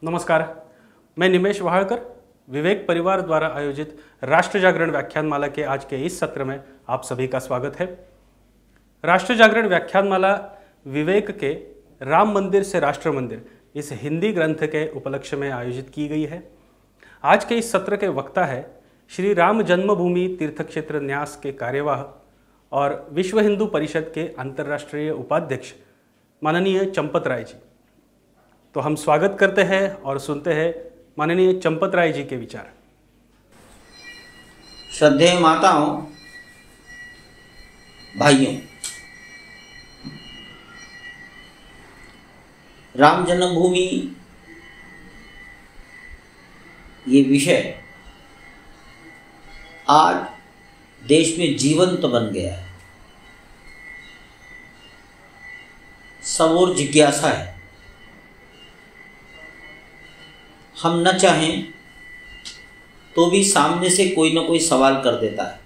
नमस्कार, मैं निमेश वहाड़कर। विवेक परिवार द्वारा आयोजित राष्ट्र जागरण व्याख्यानमाला के आज के इस सत्र में आप सभी का स्वागत है। राष्ट्र जागरण व्याख्यानमाला विवेक के राम मंदिर से राष्ट्र मंदिर इस हिंदी ग्रंथ के उपलक्ष्य में आयोजित की गई है। आज के इस सत्र के वक्ता है श्री राम जन्मभूमि तीर्थ क्षेत्र न्यास के कार्यवाह और विश्व हिंदू परिषद के अंतर्राष्ट्रीय उपाध्यक्ष माननीय चंपत राय जी। तो हम स्वागत करते हैं और सुनते हैं माननीय चंपत राय जी के विचार। श्रद्धेय माताओं, भाइयों, राम जन्मभूमि ये विषय आज देश में जीवंत बन गया है। सब और जिज्ञासा है। हम न चाहें तो भी सामने से कोई ना कोई सवाल कर देता है।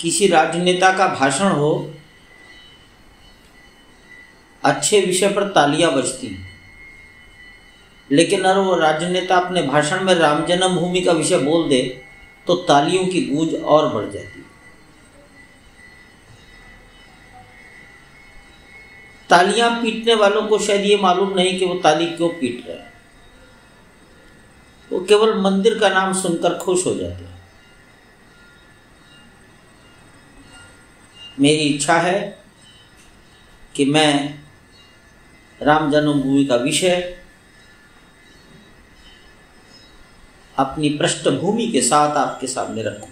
किसी राजनेता का भाषण हो, अच्छे विषय पर तालियां बजती हैं, लेकिन अगर वो राजनेता अपने भाषण में राम जन्मभूमि का विषय बोल दे तो तालियों की गूंज और बढ़ जाती है। तालियां पीटने वालों को शायद ये मालूम नहीं कि वो ताली क्यों पीट रहे हैं। वो केवल मंदिर का नाम सुनकर खुश हो जाते हैं। मेरी इच्छा है कि मैं राम जन्मभूमि का विषय अपनी पृष्ठभूमि के साथ आपके सामने रखूं।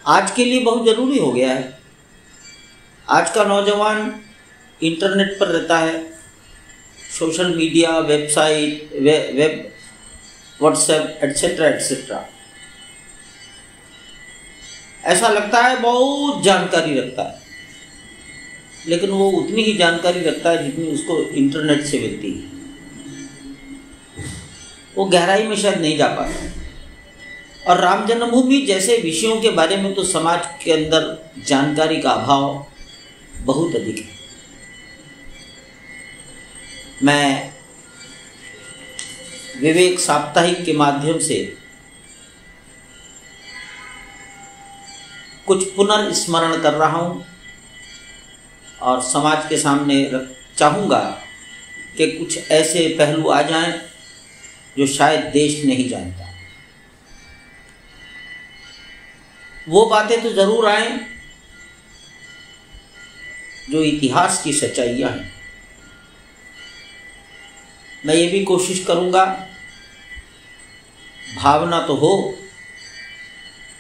आज के लिए बहुत जरूरी हो गया है। आज का नौजवान इंटरनेट पर रहता है, social media, website, web, WhatsApp etcetera etcetera. ऐसा लगता है बहुत जानकारी रखता है, लेकिन वो उतनी ही जानकारी रखता है जितनी उसको इंटरनेट से मिलती है। वो गहराई में शायद नहीं जा पाता। और राम जन्मभूमि जैसे विषयों के बारे में तो समाज के अंदर जानकारी का अभाव बहुत अधिक है। मैं विवेक साप्ताहिक के माध्यम से कुछ पुनर्स्मरण कर रहा हूं और समाज के सामने चाहूँगा कि कुछ ऐसे पहलू आ जाएं जो शायद देश नहीं जानता। वो बातें तो जरूर आएं जो इतिहास की सच्चाइयाँ हैं। मैं ये भी कोशिश करूँगा, भावना तो हो,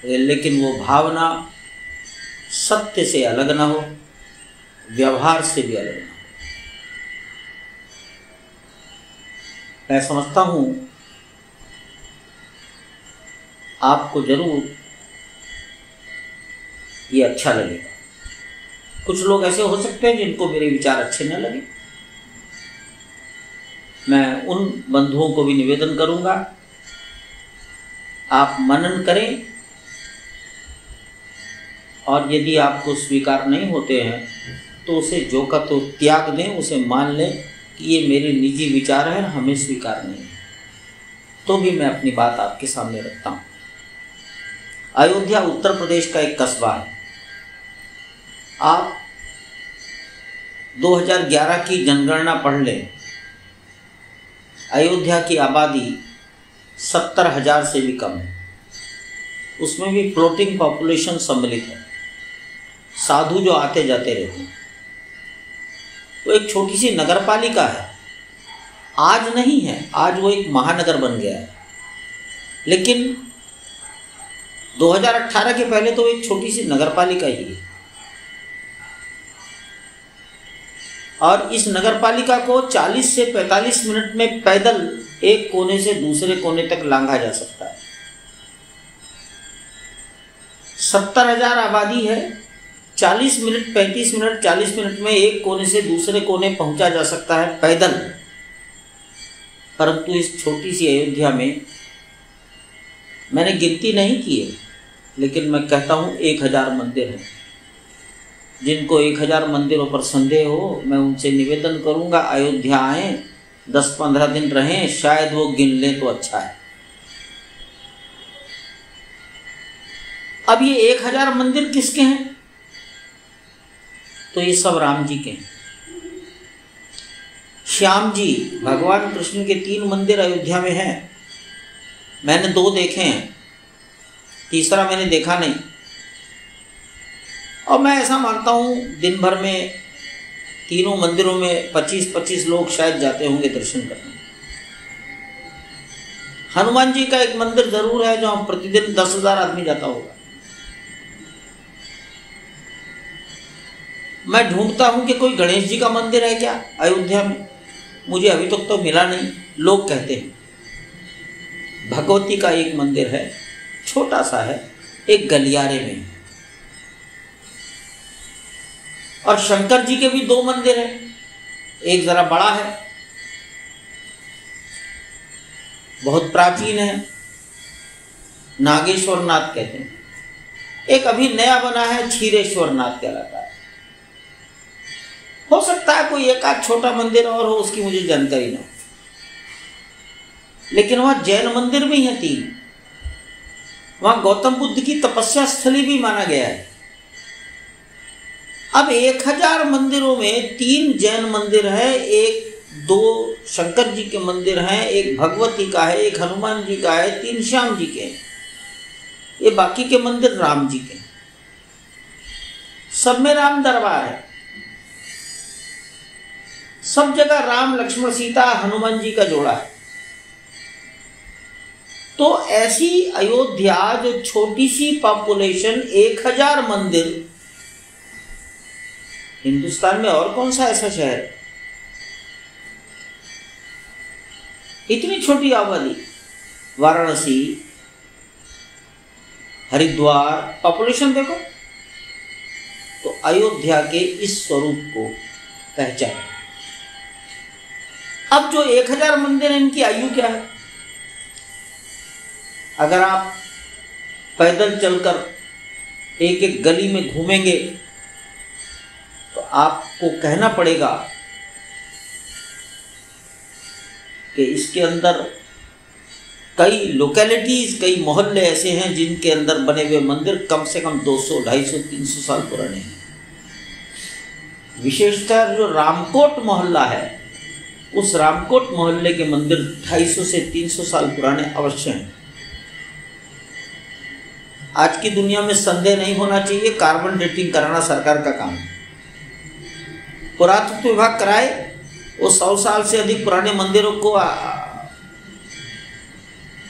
लेकिन वो भावना सत्य से अलग ना हो, व्यवहार से भी अलग ना हो। मैं समझता हूँ आपको जरूर ये अच्छा लगेगा। कुछ लोग ऐसे हो सकते हैं जिनको मेरे विचार अच्छे न लगे। मैं उन बंधुओं को भी निवेदन करूंगा, आप मनन करें और यदि आपको स्वीकार नहीं होते हैं तो उसे जो का तो त्याग दें, उसे मान लें कि ये मेरे निजी विचार हैं, हमें स्वीकार नहीं है। तो भी मैं अपनी बात आपके सामने रखता हूँ। अयोध्या उत्तर प्रदेश का एक कस्बा है। आप 2011 की जनगणना पढ़ लें। अयोध्या की आबादी 70,000 से भी कम है। उसमें भी फ्लोटिंग पॉपुलेशन सम्मिलित है, साधु जो आते जाते रहते हैं। वो एक छोटी सी नगर पालिका है। आज नहीं है, आज वो एक महानगर बन गया है, लेकिन 2018 के पहले तो एक छोटी सी नगर पालिका ही है। और इस नगरपालिका को 40 से 45 मिनट में पैदल एक कोने से दूसरे कोने तक लांघा जा सकता है। 70,000 आबादी है। 40 मिनट 35 मिनट 40 मिनट में एक कोने से दूसरे कोने पहुंचा जा सकता है पैदल। परंतु इस छोटी सी अयोध्या में मैंने गिनती नहीं की है, लेकिन मैं कहता हूँ 1000 मंदिर हैं। जिनको 1000 मंदिरों पर संदेह हो, मैं उनसे निवेदन करूंगा अयोध्या आए, 10-15 दिन रहें, शायद वो गिन लें तो अच्छा है। अब ये 1000 मंदिर किसके हैं? तो ये सब राम जी के हैं। श्याम जी, भगवान कृष्ण के 3 मंदिर अयोध्या में हैं। मैंने 2 देखे हैं, तीसरा मैंने देखा नहीं। और मैं ऐसा मानता हूँ दिन भर में तीनों मंदिरों में 25-25 लोग शायद जाते होंगे दर्शन करने। हनुमान जी का एक मंदिर जरूर है जहाँ प्रतिदिन 10,000 आदमी जाता होगा। मैं ढूंढता हूँ कि कोई गणेश जी का मंदिर है क्या अयोध्या में, मुझे अभी तक तो मिला नहीं। लोग कहते हैं भगवती का एक मंदिर है, छोटा सा है, एक गलियारे में। और शंकर जी के भी 2 मंदिर हैं, एक जरा बड़ा है, बहुत प्राचीन है, नागेश्वर नाथ कहते हैं। एक अभी नया बना है, क्षीरेश्वर नाथ कहलाता है। हो सकता है कोई एक आध छोटा मंदिर और हो, उसकी मुझे जानकारी ना हो। लेकिन वहां जैन मंदिर भी हैं 3। वहां गौतम बुद्ध की तपस्या स्थली भी माना गया है। अब 1000 मंदिरों में 3 जैन मंदिर है, 1-2 शंकर जी के मंदिर हैं, एक भगवती का है, एक हनुमान जी का है, 3 श्याम जी के हैं। ये बाकी के मंदिर राम जी के हैं। सब में राम दरबार है, सब जगह राम लक्ष्मण सीता हनुमान जी का जोड़ा है। तो ऐसी अयोध्या जो छोटी सी पॉपुलेशन, 1000 मंदिर, हिंदुस्तान में और कौन सा ऐसा शहर है इतनी छोटी आबादी? वाराणसी, हरिद्वार, पॉपुलेशन देखो। तो अयोध्या के इस स्वरूप को पहचान। अब जो 1000 मंदिर हैं, इनकी आयु क्या है? अगर आप पैदल चलकर एक एक गली में घूमेंगे तो आपको कहना पड़ेगा कि इसके अंदर कई लोकेलिटीज, कई मोहल्ले ऐसे हैं जिनके अंदर बने हुए मंदिर कम से कम 200, 250, 300 साल पुराने हैं। विशेषकर जो रामकोट मोहल्ला है, उस रामकोट मोहल्ले के मंदिर 250 से 300 साल पुराने अवश्य हैं। आज की दुनिया में संदेह नहीं होना चाहिए, कार्बन डेटिंग कराना सरकार का काम है। पुरातत्व विभाग कराए, वो 100 साल से अधिक पुराने मंदिरों को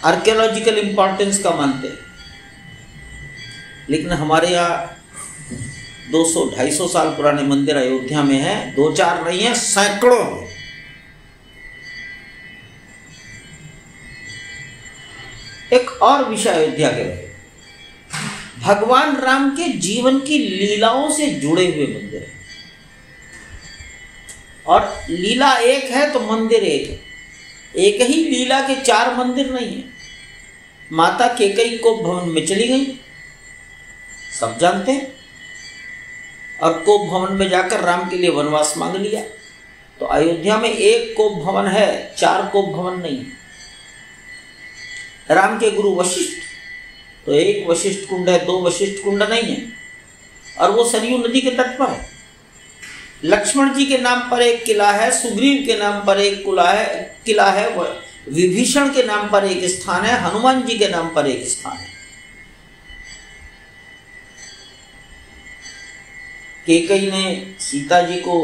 आर्कियोलॉजिकल इंपॉर्टेंस का मानते हैं। लेकिन हमारे यहाँ 200-250 साल पुराने मंदिर अयोध्या में हैं, 2-4 नहीं है, सैकड़ों हैं। एक और विषय अयोध्या के रहे, भगवान राम के जीवन की लीलाओं से जुड़े हुए मंदिर हैं। और लीला एक है तो मंदिर एक है। एक ही लीला के 4 मंदिर नहीं है। माता कैकेयी कोप भवन में चली गई, सब जानते हैं, और कोप भवन में जाकर राम के लिए वनवास मांग लिया। तो अयोध्या में 1 कोप भवन है, 4 कोप भवन नहीं है। राम के गुरु वशिष्ठ, तो 1 वशिष्ठ कुंड है, 2 वशिष्ठ कुंड नहीं है, और वो सरयू नदी के तट पर है। लक्ष्मण जी के नाम पर एक किला है, सुग्रीव के नाम पर एक किला है, विभीषण के नाम पर एक स्थान है, हनुमान जी के नाम पर एक स्थान है। कैकेयी ने सीता जी को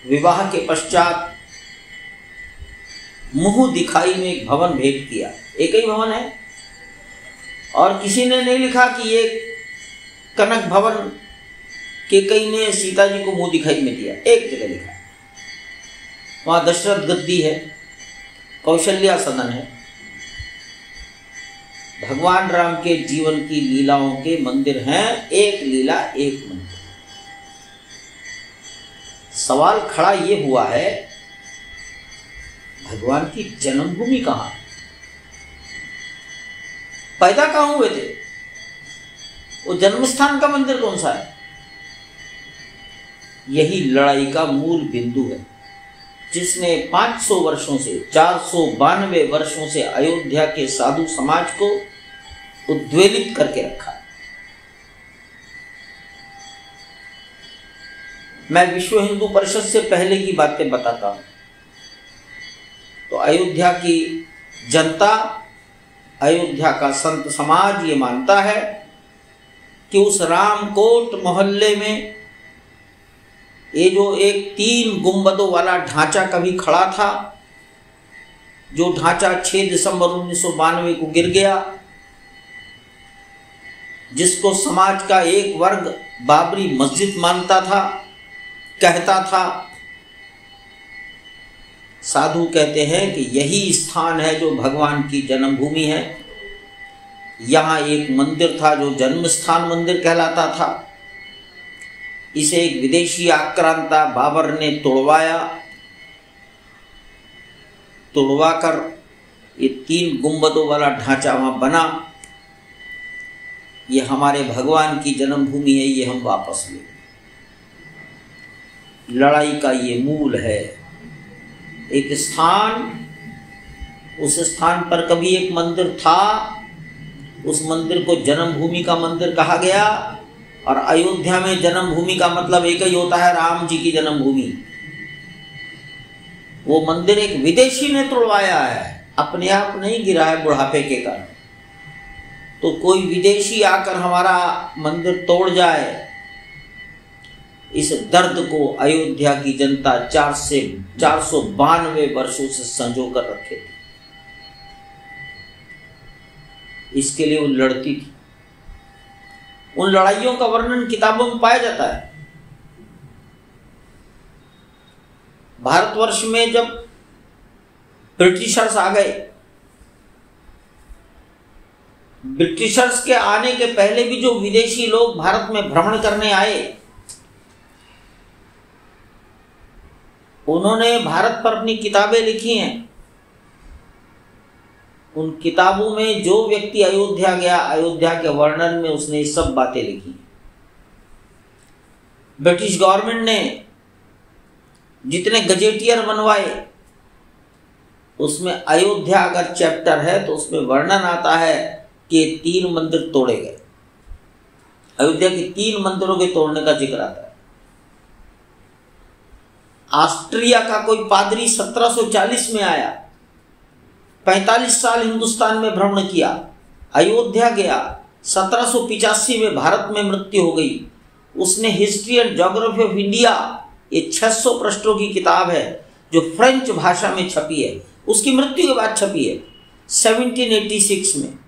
विवाह के पश्चात मुंह दिखाई में एक भवन भेंट किया। एक ही भवन है, और किसी ने नहीं लिखा कि ये कनक भवन कैकेयी ने सीता जी को मुंह दिखाई में दिया। एक जगह लिखा, वहां दशरथ गद्दी है, कौशल्या सदन है। भगवान राम के जीवन की लीलाओं के मंदिर हैं, एक लीला एक मंदिर। सवाल खड़ा ये हुआ है, भगवान की जन्मभूमि कहां है? पैदा कहां हुए थे? वो जन्म स्थान का मंदिर कौन सा है? यही लड़ाई का मूल बिंदु है, जिसने 500 वर्षों से 492 वर्षों से अयोध्या के साधु समाज को उद्वेलित करके रखा। मैं विश्व हिंदू परिषद से पहले की बातें बताता हूं। तो अयोध्या की जनता, अयोध्या का संत समाज ये मानता है कि उस रामकोट मोहल्ले में ये जो एक 3 गुंबदों वाला ढांचा कभी खड़ा था, जो ढांचा 6 दिसंबर 1992 को गिर गया, जिसको समाज का एक वर्ग बाबरी मस्जिद मानता था, कहता था, साधु कहते हैं कि यही स्थान है जो भगवान की जन्मभूमि है। यहाँ एक मंदिर था जो जन्म स्थान मंदिर कहलाता था। इसे एक विदेशी आक्रांता बाबर ने तोड़वाया। तोड़वाकर ये 3 गुंबदों वाला ढांचा वहाँ बना। ये हमारे भगवान की जन्मभूमि है, ये हम वापस ले। लड़ाई का ये मूल है। एक स्थान, उस स्थान पर कभी एक मंदिर था, उस मंदिर को जन्मभूमि का मंदिर कहा गया। और अयोध्या में जन्मभूमि का मतलब एक ही होता है, राम जी की जन्मभूमि। वो मंदिर एक विदेशी ने तोड़वाया है, अपने आप नहीं गिरा है बुढ़ापे के कारण। तो कोई विदेशी आकर हमारा मंदिर तोड़ जाए, इस दर्द को अयोध्या की जनता 492 वर्षों से संजो कर रखे थी। इसके लिए वो लड़ती थी। उन लड़ाइयों का वर्णन किताबों में पाया जाता है। भारतवर्ष में जब ब्रिटिशर्स आ गए, ब्रिटिशर्स के आने के पहले भी जो विदेशी लोग भारत में भ्रमण करने आए, उन्होंने भारत पर अपनी किताबें लिखी हैं। उन किताबों में जो व्यक्ति अयोध्या गया, अयोध्या के वर्णन में उसने ये सब बातें लिखी। ब्रिटिश गवर्नमेंट ने जितने गजेटियर बनवाए, उसमें अयोध्या अगर चैप्टर है तो उसमें वर्णन आता है कि ये 3 मंदिर तोड़े गए। अयोध्या के 3 मंदिरों के तोड़ने का जिक्र आता है। ऑस्ट्रिया का कोई पादरी 1740 में आया, 45 साल हिंदुस्तान में भ्रमण किया, अयोध्या गया, 1785 में भारत में मृत्यु हो गई। उसने history and geography of India, ये 600 पृष्ठों की किताब है जो फ्रेंच भाषा में छपी है, उसकी मृत्यु के बाद छपी है 1786 में।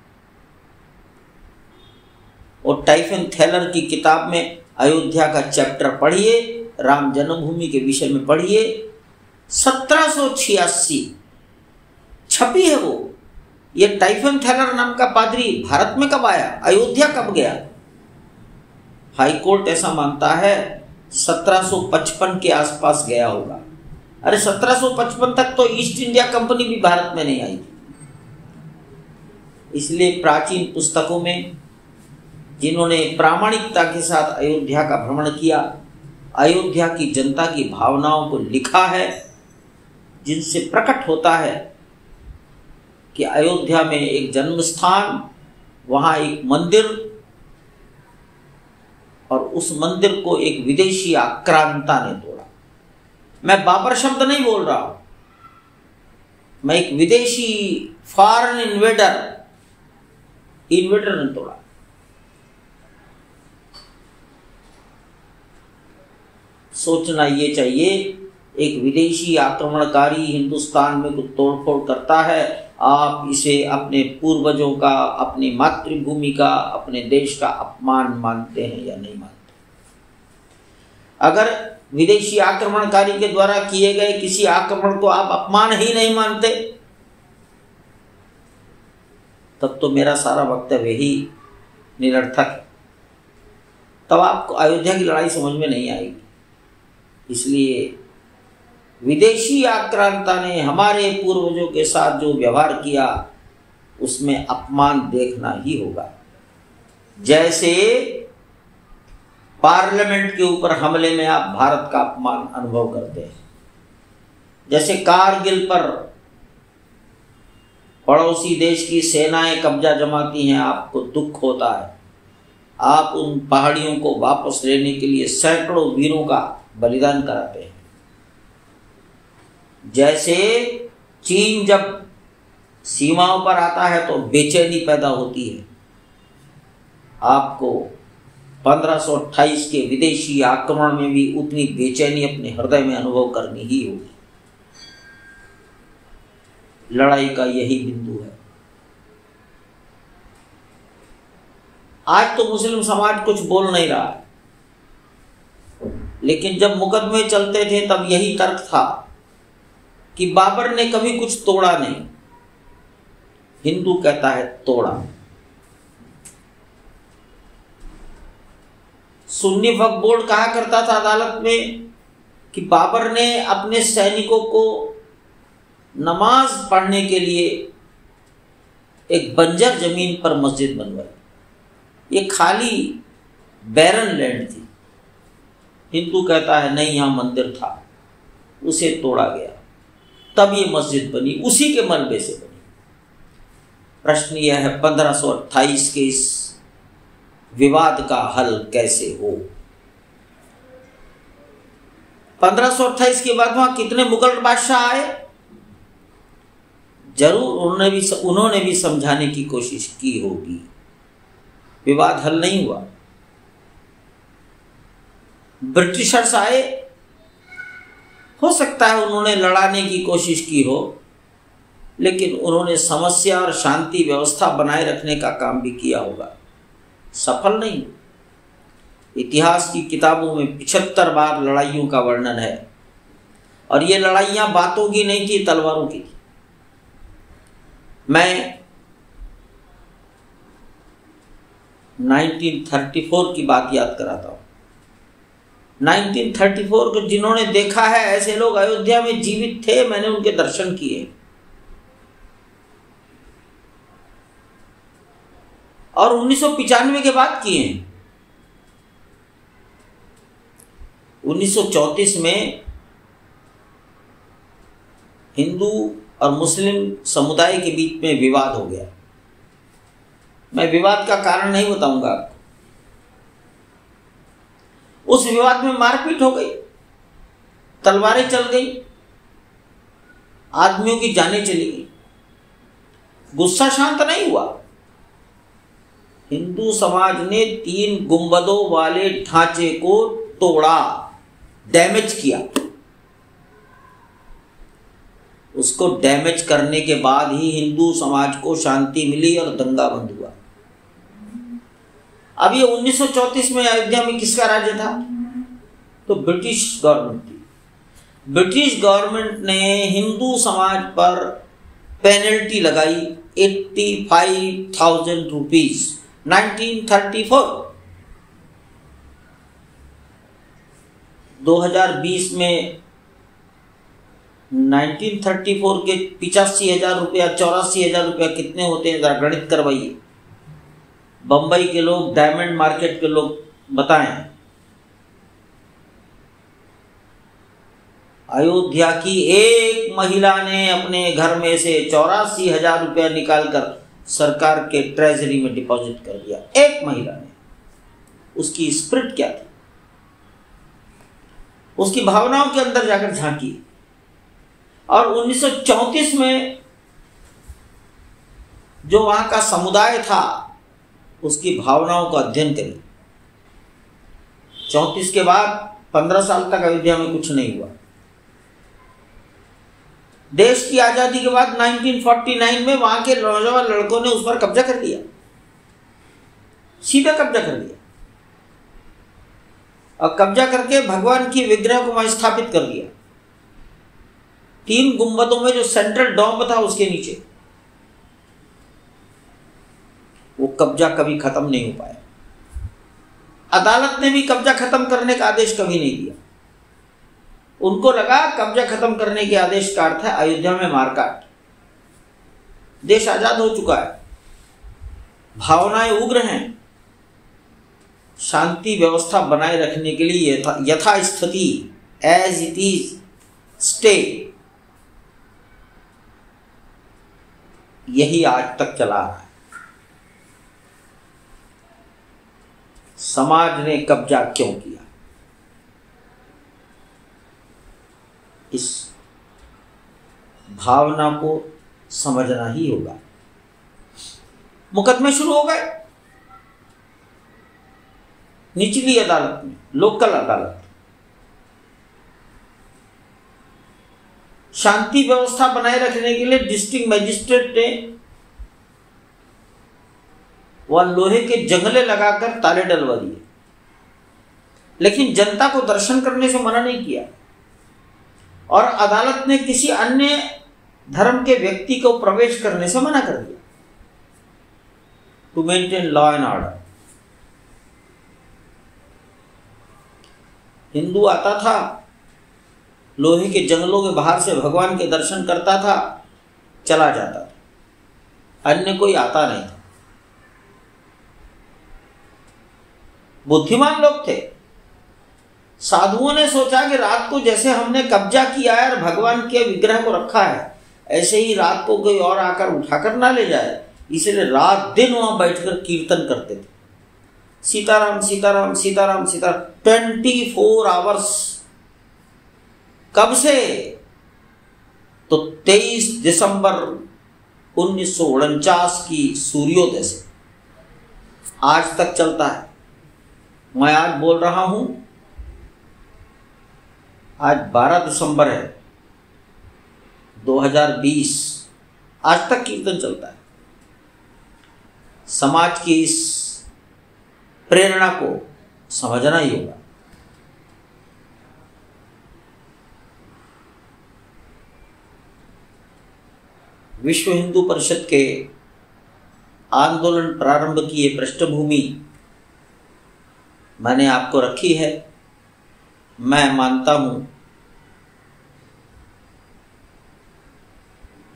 और टाइफन थैलर की किताब में अयोध्या का चैप्टर पढ़िए, राम जन्मभूमि के विषय में पढ़िए। 1786 छपी है वो। ये टाइफन थैलर नाम का पादरी भारत में कब आया, अयोध्या कब गया? हाई कोर्ट ऐसा मानता है 1755 के आसपास गया होगा। अरे 1755 तक तो ईस्ट इंडिया कंपनी भी भारत में नहीं आई थी। इसलिए प्राचीन पुस्तकों में जिन्होंने प्रामाणिकता के साथ अयोध्या का भ्रमण किया, अयोध्या की जनता की भावनाओं को लिखा है, जिनसे प्रकट होता है कि अयोध्या में एक जन्म स्थान, वहाँ एक मंदिर, और उस मंदिर को एक विदेशी आक्रांता ने तोड़ा। मैं बाबर शब्द नहीं बोल रहा हूं, मैं एक विदेशी फॉरेन इन्वेडर ने तोड़ा। सोचना ये चाहिए, एक विदेशी आक्रमणकारी हिंदुस्तान में कुछ तोड़फोड़ करता है, आप इसे अपने पूर्वजों का, अपनी मातृभूमि का, अपने देश का अपमान मानते हैं या नहीं मानते? अगर विदेशी आक्रमणकारी के द्वारा किए गए किसी आक्रमण को आप अपमान ही नहीं मानते, तब तो मेरा सारा वक्तव्य ही निरर्थक है। तब आपको अयोध्या की लड़ाई समझ में नहीं आएगी। इसलिए विदेशी आक्रांता ने हमारे पूर्वजों के साथ जो व्यवहार किया, उसमें अपमान देखना ही होगा। जैसे पार्लियामेंट के ऊपर हमले में आप भारत का अपमान अनुभव करते हैं। जैसे कारगिल पर पड़ोसी देश की सेनाएं कब्जा जमाती हैं, आपको दुख होता है। आप उन पहाड़ियों को वापस लेने के लिए सैकड़ों वीरों का बलिदान कराते हैं। जैसे चीन जब सीमाओं पर आता है तो बेचैनी पैदा होती है। आपको 1528 के विदेशी आक्रमण में भी उतनी बेचैनी अपने हृदय में अनुभव करनी ही होगी। लड़ाई का यही बिंदु है। आज तो मुस्लिम समाज कुछ बोल नहीं रहा है, लेकिन जब मुकदमे चलते थे तब यही तर्क था कि बाबर ने कभी कुछ तोड़ा नहीं। हिंदू कहता है तोड़ा। सुन्नी वक्फ बोर्ड कहा करता था अदालत में कि बाबर ने अपने सैनिकों को नमाज पढ़ने के लिए एक बंजर जमीन पर मस्जिद बनवाई। ये खाली बैरन लैंड थी। हिंदू कहता है नहीं, यहां मंदिर था, उसे तोड़ा गया, तब ये मस्जिद बनी, उसी के मलबे से बनी। प्रश्न यह है 1528 के इस विवाद का हल कैसे हो। 1528 के बाद वहां कितने मुगल बादशाह आए, जरूर उन्होंने भी समझाने की कोशिश की होगी। विवाद हल नहीं हुआ। ब्रिटिशर्स आए, हो सकता है उन्होंने लड़ाने की कोशिश की हो, लेकिन उन्होंने समस्या और शांति व्यवस्था बनाए रखने का काम भी किया होगा। सफल नहीं। इतिहास की किताबों में 75 बार लड़ाइयों का वर्णन है, और ये लड़ाइयां बातों की नहीं थी, तलवारों की थी। मैं 1934 की बात याद कराता हूं। 1934 को जिन्होंने देखा है, ऐसे लोग अयोध्या में जीवित थे, मैंने उनके दर्शन किए। और 1995 के बाद किए हैं। 1934 में हिंदू और मुस्लिम समुदाय के बीच में विवाद हो गया। मैं विवाद का कारण नहीं बताऊंगा आपको। उस विवाद में मारपीट हो गई, तलवारें चल गई, आदमियों की जानें चली गई। गुस्सा शांत नहीं हुआ। हिंदू समाज ने 3 गुंबदों वाले ढांचे को तोड़ा, डैमेज किया। उसको डैमेज करने के बाद ही हिंदू समाज को शांति मिली और दंगा बंद हुआ। अब ये 1934 में अयोध्या में किसका राज्य था? तो ब्रिटिश गवर्नमेंट थी। ब्रिटिश गवर्नमेंट ने हिंदू समाज पर पेनल्टी लगाई 85,000 रुपीज 1934। 2020 में 1934 के 85,000 रुपया 84,000 रुपया कितने होते हैं, जरा गणित करवाइए। बंबई के लोग, डायमंड मार्केट के लोग बताएं। अयोध्या की एक महिला ने अपने घर में से 84,000 रुपया निकालकर सरकार के ट्रेजरी में डिपॉजिट कर दिया। एक महिला ने। उसकी स्पिरिट क्या थी? उसकी भावनाओं के अंदर जाकर झांकी। और 1934 में जो वहां का समुदाय था, उसकी भावनाओं का अध्ययन करें। 34 के बाद 15 साल तक अयोध्या में कुछ नहीं हुआ। देश की आजादी के बाद 1949 में वहां के नौजवान लड़कों ने उस पर कब्जा कर लिया, सीधा कब्जा कर लिया, और कब्जा करके भगवान की विग्रह को वहां स्थापित कर दिया। 3 गुंबदों में जो सेंट्रल डोम था उसके नीचे। वो कब्जा कभी खत्म नहीं हो पाया। अदालत ने भी कब्जा खत्म करने का आदेश कभी नहीं दिया। उनको लगा कब्जा खत्म करने के आदेश का अर्थ है अयोध्या में मारकाट। देश आजाद हो चुका है, भावनाएं उग्र हैं, शांति व्यवस्था बनाए रखने के लिए यथास्थिति एज इट इज स्टे, यही आज तक चला रहा है। समाज ने कब्जा क्यों किया, इस भावना को समझना ही होगा। मुकदमे शुरू हो गए निचली अदालत में, लोकल अदालत। शांति व्यवस्था बनाए रखने के लिए डिस्ट्रिक्ट मजिस्ट्रेट ने वह लोहे के जंगले लगाकर ताले डलवा दिए, लेकिन जनता को दर्शन करने से मना नहीं किया। और अदालत ने किसी अन्य धर्म के व्यक्ति को प्रवेश करने से मना कर दिया, to maintain law and order. Hindu आता था, लोहे के जंगलों के बाहर से भगवान के दर्शन करता था, चला जाता था, अन्य कोई आता नहीं था। बुद्धिमान लोग थे। साधुओं ने सोचा कि रात को जैसे हमने कब्जा किया है और भगवान के विग्रह को रखा है, ऐसे ही रात को कोई और आकर उठाकर ना ले जाए, इसलिए रात दिन वहां बैठकर कीर्तन करते थे, सीताराम सीताराम सीताराम सीताराम 24 आवर्स। कब से? तो 23 दिसंबर 1949 की सूर्योदय से आज तक चलता है। मैं आज बोल रहा हूं, आज 12 दिसंबर है 2020, आज तक कीर्तन चलता है। समाज की इस प्रेरणा को समझना ही होगा। विश्व हिंदू परिषद के आंदोलन प्रारंभ की ये पृष्ठभूमि मैंने आपको रखी है। मैं मानता हूं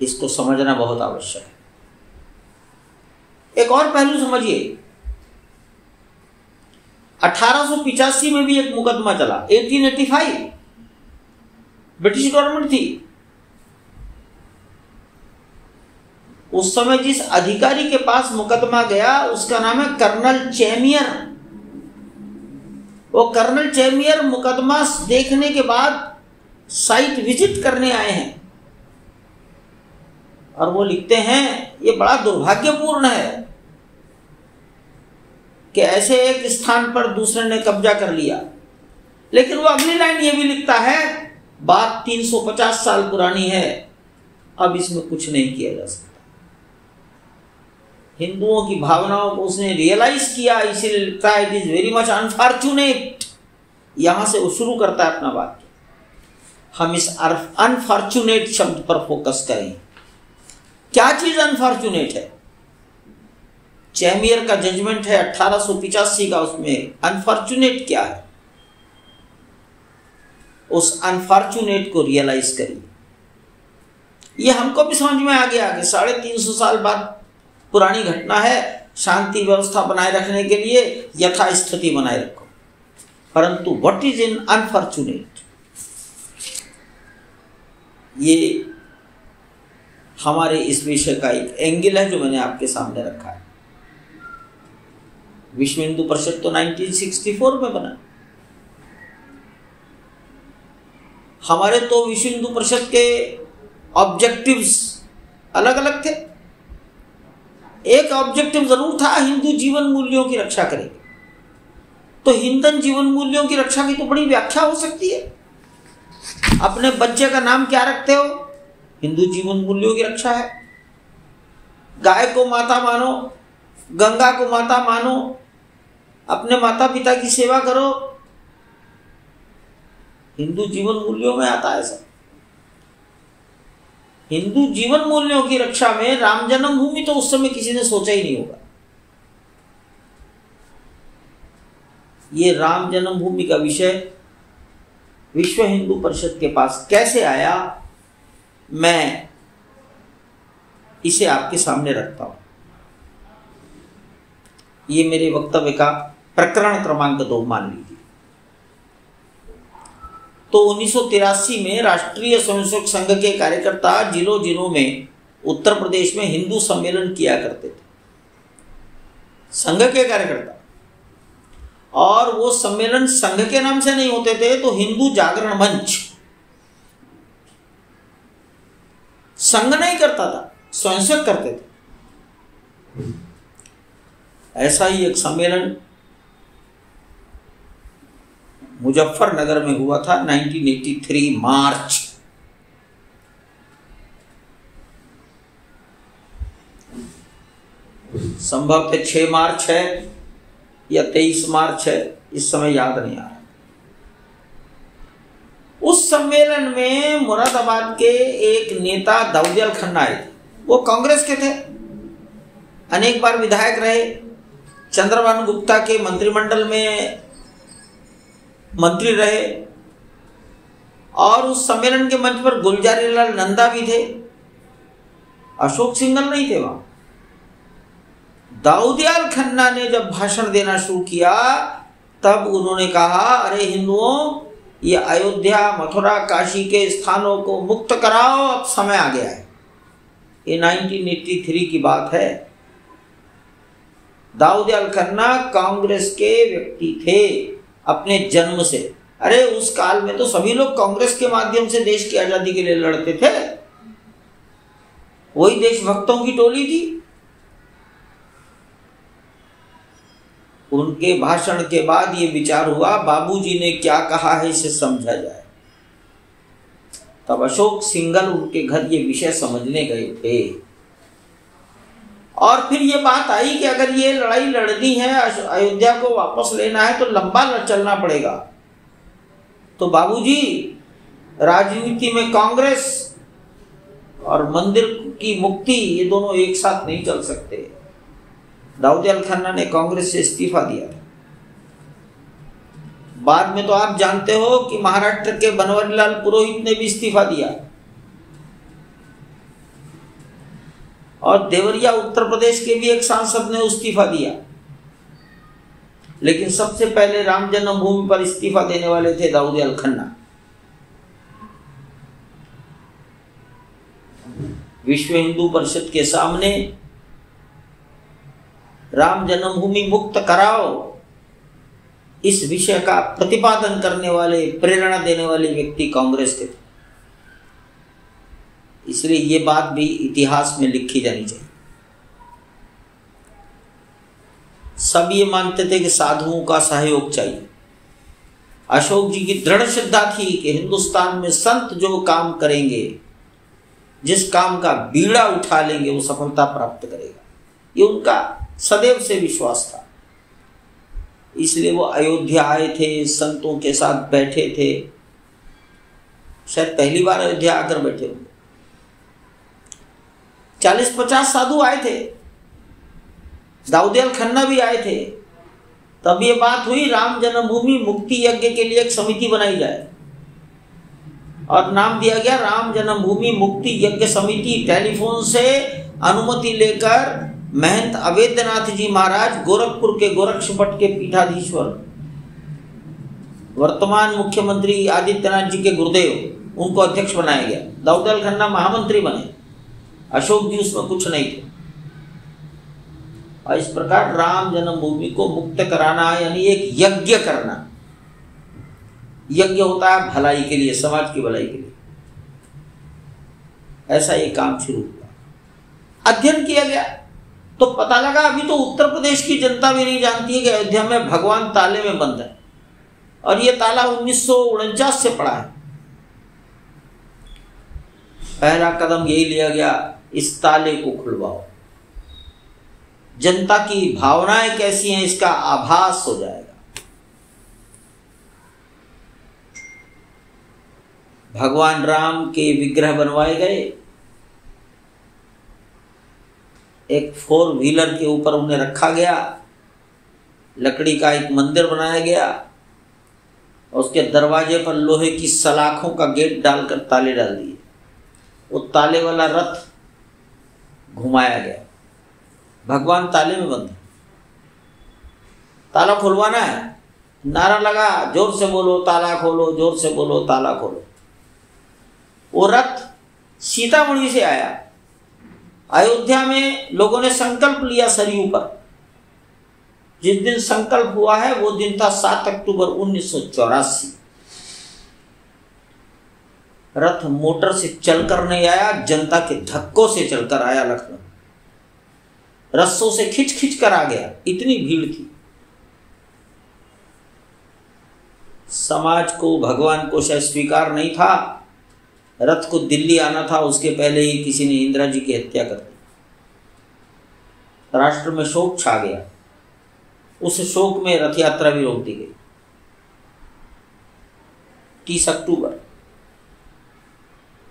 इसको समझना बहुत आवश्यक है। एक और पहलू समझिए, 1885 में भी एक मुकदमा चला, 1885 ब्रिटिश गवर्नमेंट थी। उस समय जिस अधिकारी के पास मुकदमा गया उसका नाम है कर्नल चेमियर। वो कर्नल चेमियर मुकदमा देखने के बाद साइट विजिट करने आए हैं और वो लिखते हैं ये बड़ा दुर्भाग्यपूर्ण है कि ऐसे एक स्थान पर दूसरे ने कब्जा कर लिया। लेकिन वो अगली लाइन ये भी लिखता है, बात 350 साल पुरानी है, अब इसमें कुछ नहीं किया जा सकता। हिंदुओं की भावनाओं को उसने रियलाइज किया, इसीलिए लिखता है it is very much unfortunate. यहां से वो शुरू करता है अपना वाक्य। हम इस अनफॉर्चुनेट शब्द पर फोकस करें। क्या चीज अनफॉर्चुनेट है? चेमियर का जजमेंट है 1885 का, उसमें अनफॉर्चुनेट क्या है? उस अनफॉर्चुनेट को रियलाइज करिए। ये हमको भी समझ में आ गया कि 350 साल बाद पुरानी घटना है, शांति व्यवस्था बनाए रखने के लिए यथास्थिति बनाए रखो। परंतु व्हाट इज इन अनफॉर्चुनेट, ये हमारे इस विषय का एक एंगल है जो मैंने आपके सामने रखा है। विश्व हिंदू परिषद तो 1964 में बना। हमारे तो विश्व हिंदू परिषद के ऑब्जेक्टिव्स अलग अलग थे। एक ऑब्जेक्टिव जरूर था, हिंदू जीवन मूल्यों की रक्षा करेंगे। तो हिंदन जीवन मूल्यों की रक्षा की तो बड़ी व्याख्या हो सकती है। अपने बच्चे का नाम क्या रखते हो? हिंदू जीवन मूल्यों की रक्षा है। गाय को माता मानो, गंगा को माता मानो, अपने माता पिता की सेवा करो, हिंदू जीवन मूल्यों में आता है सब। हिंदू जीवन मूल्यों की रक्षा में राम जन्मभूमि तो उस समय किसी ने सोचा ही नहीं होगा। ये राम जन्मभूमि का विषय विश्व हिंदू परिषद के पास कैसे आया, मैं इसे आपके सामने रखता हूं। ये मेरे वक्तव्य का प्रकरण क्रमांक 2 मान लीजिए। तो 1983 में राष्ट्रीय स्वयंसेवक संघ के कार्यकर्ता जिलों जिलों में उत्तर प्रदेश में हिंदू सम्मेलन किया करते थे, संघ के कार्यकर्ता। और वो सम्मेलन संघ के नाम से नहीं होते थे, तो हिंदू जागरण मंच, संघ नहीं करता था, स्वयंसेवक करते थे। ऐसा ही एक सम्मेलन मुजफ्फरनगर में हुआ था 1983 मार्च। संभवतः 6 मार्च है या 23 मार्च है, इस समय याद नहीं आ रहा। उस सम्मेलन में मुरादाबाद के एक नेता दाऊदयाल खन्ना आए थे। वो कांग्रेस के थे, अनेक बार विधायक रहे, चंद्रभानु गुप्ता के मंत्रिमंडल में मंत्री रहे। और उस सम्मेलन के मंच पर गुलजारीलाल नंदा भी थे, अशोक सिंघल नहीं थे वहां। दाऊदयाल खन्ना ने जब भाषण देना शुरू किया तब उन्होंने कहा, अरे हिंदुओं, ये अयोध्या, मथुरा, काशी के स्थानों को मुक्त कराओ, अब समय आ गया है। ये 1983 की बात है। दाऊदयाल खन्ना कांग्रेस के व्यक्ति थे अपने जन्म से। अरे उस काल में तो सभी लोग कांग्रेस के माध्यम से देश की आजादी के लिए लड़ते थे, वही देशभक्तों की टोली थी। उनके भाषण के बाद ये विचार हुआ, बाबूजी ने क्या कहा है इसे समझा जाए। तब अशोक सिंघल उनके घर ये विषय समझने गए थे। और फिर ये बात आई कि अगर ये लड़ाई लड़नी है, अयोध्या को वापस लेना है, तो लंबा चलना पड़ेगा। तो बाबूजी, राजनीति में कांग्रेस और मंदिर की मुक्ति, ये दोनों एक साथ नहीं चल सकते। दाऊदयाल खन्ना ने कांग्रेस से इस्तीफा दिया था। बाद में तो आप जानते हो कि महाराष्ट्र के बनवारीलाल पुरोहित ने भी इस्तीफा दिया, और देवरिया उत्तर प्रदेश के भी एक सांसद ने इस्तीफा दिया। लेकिन सबसे पहले राम जन्मभूमि पर इस्तीफा देने वाले थे दाऊदयाल खन्ना। विश्व हिंदू परिषद के सामने राम जन्मभूमि मुक्त कराओ, इस विषय का प्रतिपादन करने वाले, प्रेरणा देने वाले व्यक्ति कांग्रेस के थे। इसलिए ये बात भी इतिहास में लिखी जानी चाहिए। सब ये मानते थे कि साधुओं का सहयोग चाहिए। अशोक जी की दृढ़ श्रद्धा थी कि हिंदुस्तान में संत जो काम करेंगे, जिस काम का बीड़ा उठा लेंगे, वो सफलता प्राप्त करेगा। ये उनका सदैव से विश्वास था। इसलिए वो अयोध्या आए थे, संतों के साथ बैठे थे। शायद पहली बार अयोध्या आकर बैठे होंगे। 40-50 साधु आए थे, दाऊदयाल खन्ना भी आए थे। तब ये बात हुई, राम जन्मभूमि मुक्ति यज्ञ के लिए एक समिति बनाई जाए, और नाम दिया गया राम जन्मभूमि मुक्ति यज्ञ समिति। टेलीफोन से अनुमति लेकर महंत अवेद्यनाथ जी महाराज, गोरखपुर के गोरक्षपट के पीठाधीश्वर, वर्तमान मुख्यमंत्री आदित्यनाथ जी के गुरुदेव, उनको अध्यक्ष बनाया गया। दाऊदयाल खन्ना महामंत्री बने, अशोक जी उसमें कुछ नहीं थे। और इस प्रकार राम जन्मभूमि को मुक्त कराना, यानी एक यज्ञ करना। यज्ञ होता है भलाई के लिए, समाज की भलाई के लिए। ऐसा ये काम शुरू हुआ। अध्ययन किया गया तो पता लगा, अभी तो उत्तर प्रदेश की जनता भी नहीं जानती है कि अयोध्या में भगवान ताले में बंद है, और ये ताला 1949 से पड़ा है। पहला कदम यही लिया गया, इस ताले को खुलवाओ। जनता की भावनाएं कैसी हैं, इसका आभास हो जाएगा। भगवान राम के विग्रह बनवाए गए, एक 4 व्हीलर के ऊपर उन्हें रखा गया, लकड़ी का एक मंदिर बनाया गया, और उसके दरवाजे पर लोहे की सलाखों का गेट डालकर ताले डाल दिए। वो ताले वाला रथ घुमाया गया। भगवान ताले में बंद है। ताला खुलवाना है, नारा लगा, जोर से बोलो ताला खोलो, जोर से बोलो ताला खोलो। वो रथ सीतामढ़ी से आया, अयोध्या में लोगों ने संकल्प लिया सरयू पर। जिस दिन संकल्प हुआ है वो दिन था 7 अक्टूबर 1984। रथ मोटर से चलकर नहीं आया, जनता के धक्कों से चलकर आया लखनऊ। रस्सों से खिंच खिंच कर आ गया, इतनी भीड़ थी। समाज को, भगवान को शायद स्वीकार नहीं था, रथ को दिल्ली आना था, उसके पहले ही किसी ने इंदिरा जी की हत्या कर दी। राष्ट्र में शोक छा गया। उस शोक में रथ यात्रा भी रोक दी गई। 30 अक्टूबर,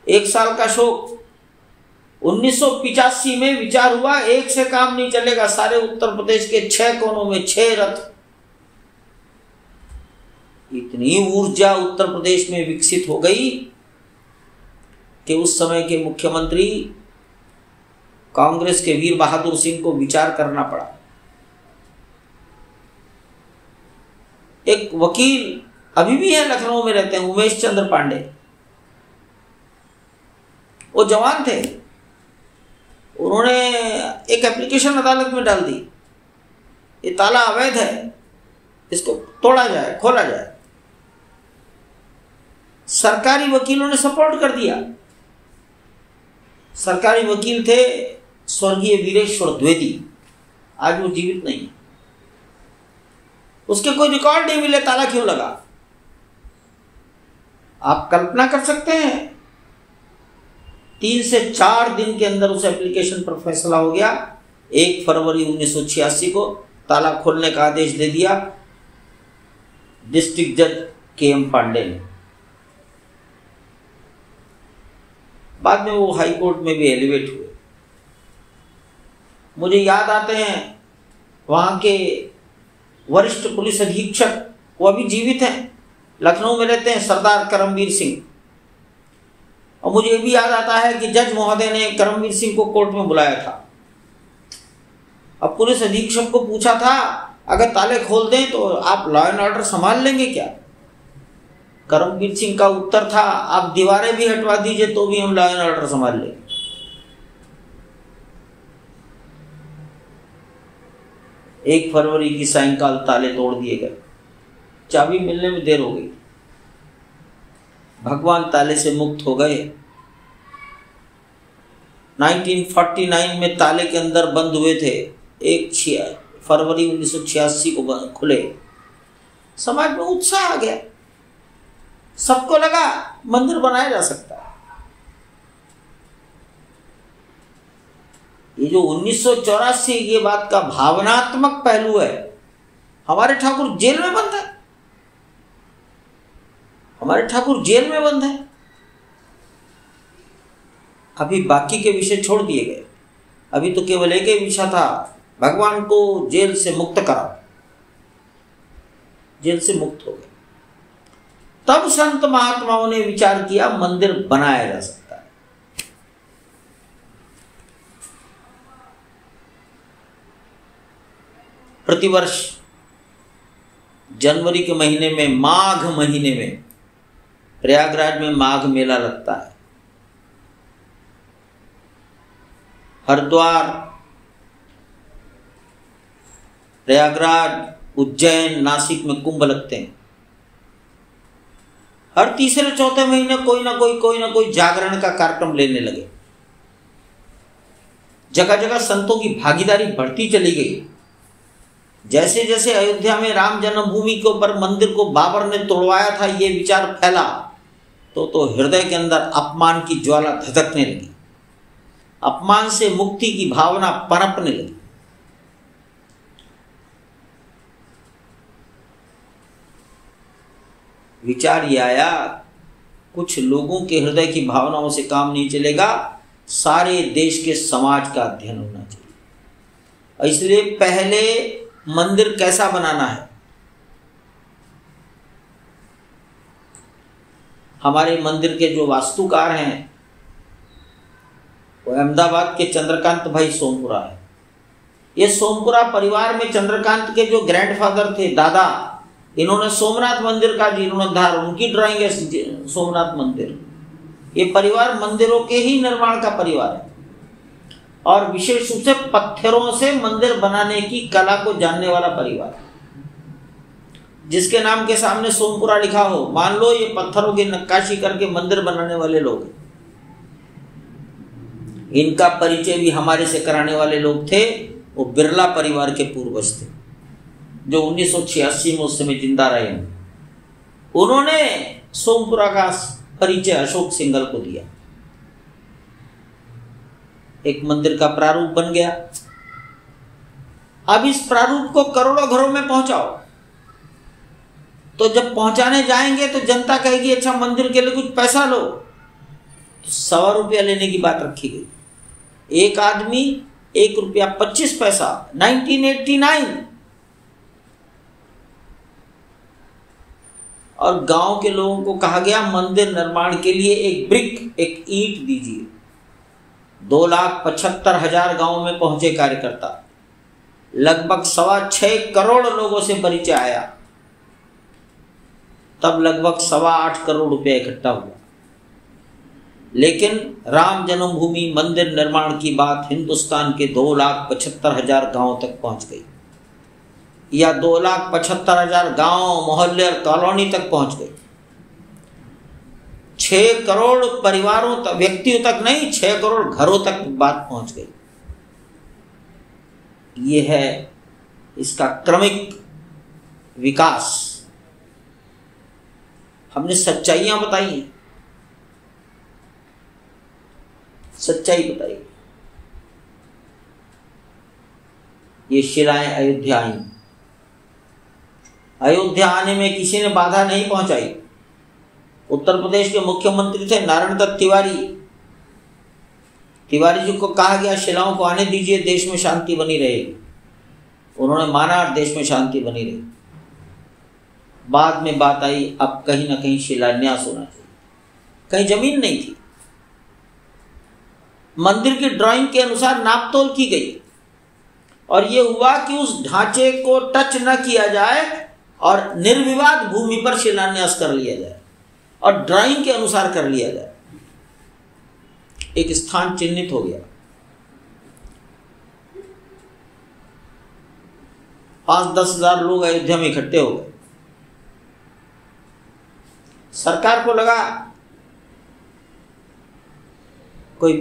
एक साल का शोक। 1985 में विचार हुआ एक से काम नहीं चलेगा, सारे उत्तर प्रदेश के 6 कोनों में 6 रथ। इतनी ऊर्जा उत्तर प्रदेश में विकसित हो गई कि उस समय के मुख्यमंत्री कांग्रेस के वीर बहादुर सिंह को विचार करना पड़ा। एक वकील अभी भी है, लखनऊ में रहते हैं, उमेश चंद्र पांडे। वो जवान थे, उन्होंने एक एप्लीकेशन अदालत में डाल दी, ये ताला अवैध है, इसको तोड़ा जाए, खोला जाए। सरकारी वकीलों ने सपोर्ट कर दिया। सरकारी वकील थे स्वर्गीय वीरेश्वर द्विवेदी, आज वो जीवित नहीं है। उसके कोई रिकॉर्ड नहीं मिले ताला क्यों लगा। आप कल्पना कर सकते हैं, 3 से 4 दिन के अंदर उस एप्लीकेशन पर फैसला हो गया। 1 फरवरी 1986 को ताला खोलने का आदेश दे दिया डिस्ट्रिक्ट जज KM पांडे ने। बाद में वो हाई कोर्ट में भी एलिवेट हुए। मुझे याद आते हैं वहां के वरिष्ठ पुलिस अधीक्षक, वो अभी जीवित हैं, लखनऊ में रहते हैं, सरदार करमवीर सिंह। और मुझे ये भी याद आता है कि जज महोदय ने करमवीर सिंह को कोर्ट में बुलाया था। अब पुलिस अधीक्षक को पूछा था, अगर ताले खोल दें तो आप लॉ एंड ऑर्डर संभाल लेंगे क्या? करमवीर सिंह का उत्तर था, आप दीवारें भी हटवा दीजिए तो भी हम लॉ एंड ऑर्डर संभाल लेंगे। एक फरवरी की सायंकाल ताले तोड़ दिए गए, चाबी मिलने में देर हो गई। भगवान ताले से मुक्त हो गए। 1949 में ताले के अंदर बंद हुए थे, 1 फरवरी 1986 को खुले। समाज में उत्साह आ गया, सबको लगा मंदिर बनाया जा सकता है। ये जो 1984 ये बात का भावनात्मक पहलू है। हमारे ठाकुर जेल में बंद है, हमारे ठाकुर जेल में बंद है। अभी बाकी के विषय छोड़ दिए गए, अभी तो केवल एक ही विषय था, भगवान को जेल से मुक्त कराओ। जेल से मुक्त हो गए। तब संत महात्माओं ने विचार किया मंदिर बनाया जा सकता है। प्रतिवर्ष जनवरी के महीने में, माघ महीने में प्रयागराज में माघ मेला लगता है। हरिद्वार, प्रयागराज, उज्जैन, नासिक में कुंभ लगते हैं। हर तीसरे चौथे महीने कोई ना कोई जागरण का कार्यक्रम लेने लगे। जगह जगह संतों की भागीदारी बढ़ती चली गई। जैसे जैसे अयोध्या में राम जन्मभूमि के ऊपर मंदिर को बाबर ने तोड़वाया था, ये विचार फैला तो हृदय के अंदर अपमान की ज्वाला धधकने लगी। अपमान से मुक्ति की भावना पनपने लगी। विचार ये आया, कुछ लोगों के हृदय की भावनाओं से काम नहीं चलेगा, सारे देश के समाज का अध्ययन होना चाहिए। इसलिए पहले मंदिर कैसा बनाना है। हमारे मंदिर के जो वास्तुकार हैं वो अहमदाबाद के चंद्रकांत भाई सोमपुरा है। ये सोमपुरा परिवार में चंद्रकांत के जो ग्रैंडफादर थे, दादा, इन्होंने सोमनाथ मंदिर का जीर्णोद्धार, उनकी ड्राइंग है सोमनाथ मंदिर। ये परिवार मंदिरों के ही निर्माण का परिवार है और विशेष रूप से पत्थरों से मंदिर बनाने की कला को जानने वाला परिवार है। जिसके नाम के सामने सोमपुरा लिखा हो, मान लो ये पत्थरों की नक्काशी करके मंदिर बनाने वाले लोग हैं। इनका परिचय भी हमारे से कराने वाले लोग थे, वो बिरला परिवार के पूर्वज थे जो 1986 में उस समय जिंदा रहे। उन्होंने सोमपुरा का परिचय अशोक सिंघल को दिया। एक मंदिर का प्रारूप बन गया। अब इस प्रारूप को करोड़ों घरों में पहुंचाओ, तो जब पहुंचाने जाएंगे तो जनता कहेगी अच्छा मंदिर के लिए कुछ पैसा लो, तो ₹100 लेने की बात रखी गई। एक आदमी ₹1.25 1989। और गांव के लोगों को कहा गया मंदिर निर्माण के लिए एक ब्रिक, एक ईंट दीजिए। 2,75,000 गांव में पहुंचे कार्यकर्ता, लगभग 6.25 करोड़ लोगों से परिचय आया, तब लगभग 8.25 करोड़ रुपया इकट्ठा हुआ। लेकिन राम जन्मभूमि मंदिर निर्माण की बात हिंदुस्तान के 2,75,000 गांव तक पहुंच गई, या 2,75,000 गांव, मोहल्ले और कॉलोनी तक पहुंच गई। 6 करोड़ परिवारों तक, व्यक्तियों तक नहीं, 6 करोड़ घरों तक बात पहुंच गई। ये है इसका क्रमिक विकास। हमने सच्चाइयां बताई, सच्चाई बताई। ये शिलाएं अयोध्या आई। अयोध्या आने में किसी ने बाधा नहीं पहुंचाई। उत्तर प्रदेश के मुख्यमंत्री थे नारायण दत्त तिवारी। तिवारी जी को कहा गया शिलाओं को आने दीजिए, देश में शांति बनी रहेगी। उन्होंने माना और देश में शांति बनी रही। बाद में बात आई अब कहीं ना कहीं शिलान्यास होना चाहिए। कहीं जमीन नहीं थी, मंदिर की ड्राइंग के अनुसार नापतोल की गई और यह हुआ कि उस ढांचे को टच न किया जाए और निर्विवाद भूमि पर शिलान्यास कर लिया जाए और ड्राइंग के अनुसार कर लिया जाए। एक स्थान चिन्हित हो गया। 5-10 हजार लोग अयोध्या में इकट्ठे हो गए। सरकार को लगा कोई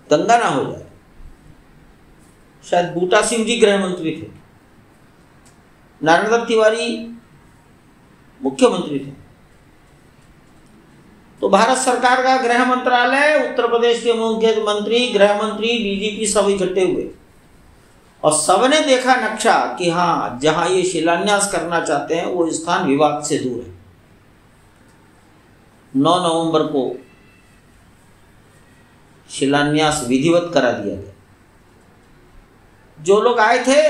दंगा ना हो जाए। शायद बूटा सिंह जी गृह मंत्री थे, नारायण दत्त तिवारी मुख्यमंत्री थे। तो भारत सरकार का गृह मंत्रालय, उत्तर प्रदेश के मुख्यमंत्री, गृह मंत्री, डीजीपी सब इकट्ठे हुए और सबने देखा नक्शा कि हाँ, जहां ये शिलान्यास करना चाहते हैं वो स्थान विवाद से दूर है। 9 नवंबर को शिलान्यास विधिवत करा दिया गया। जो लोग आए थे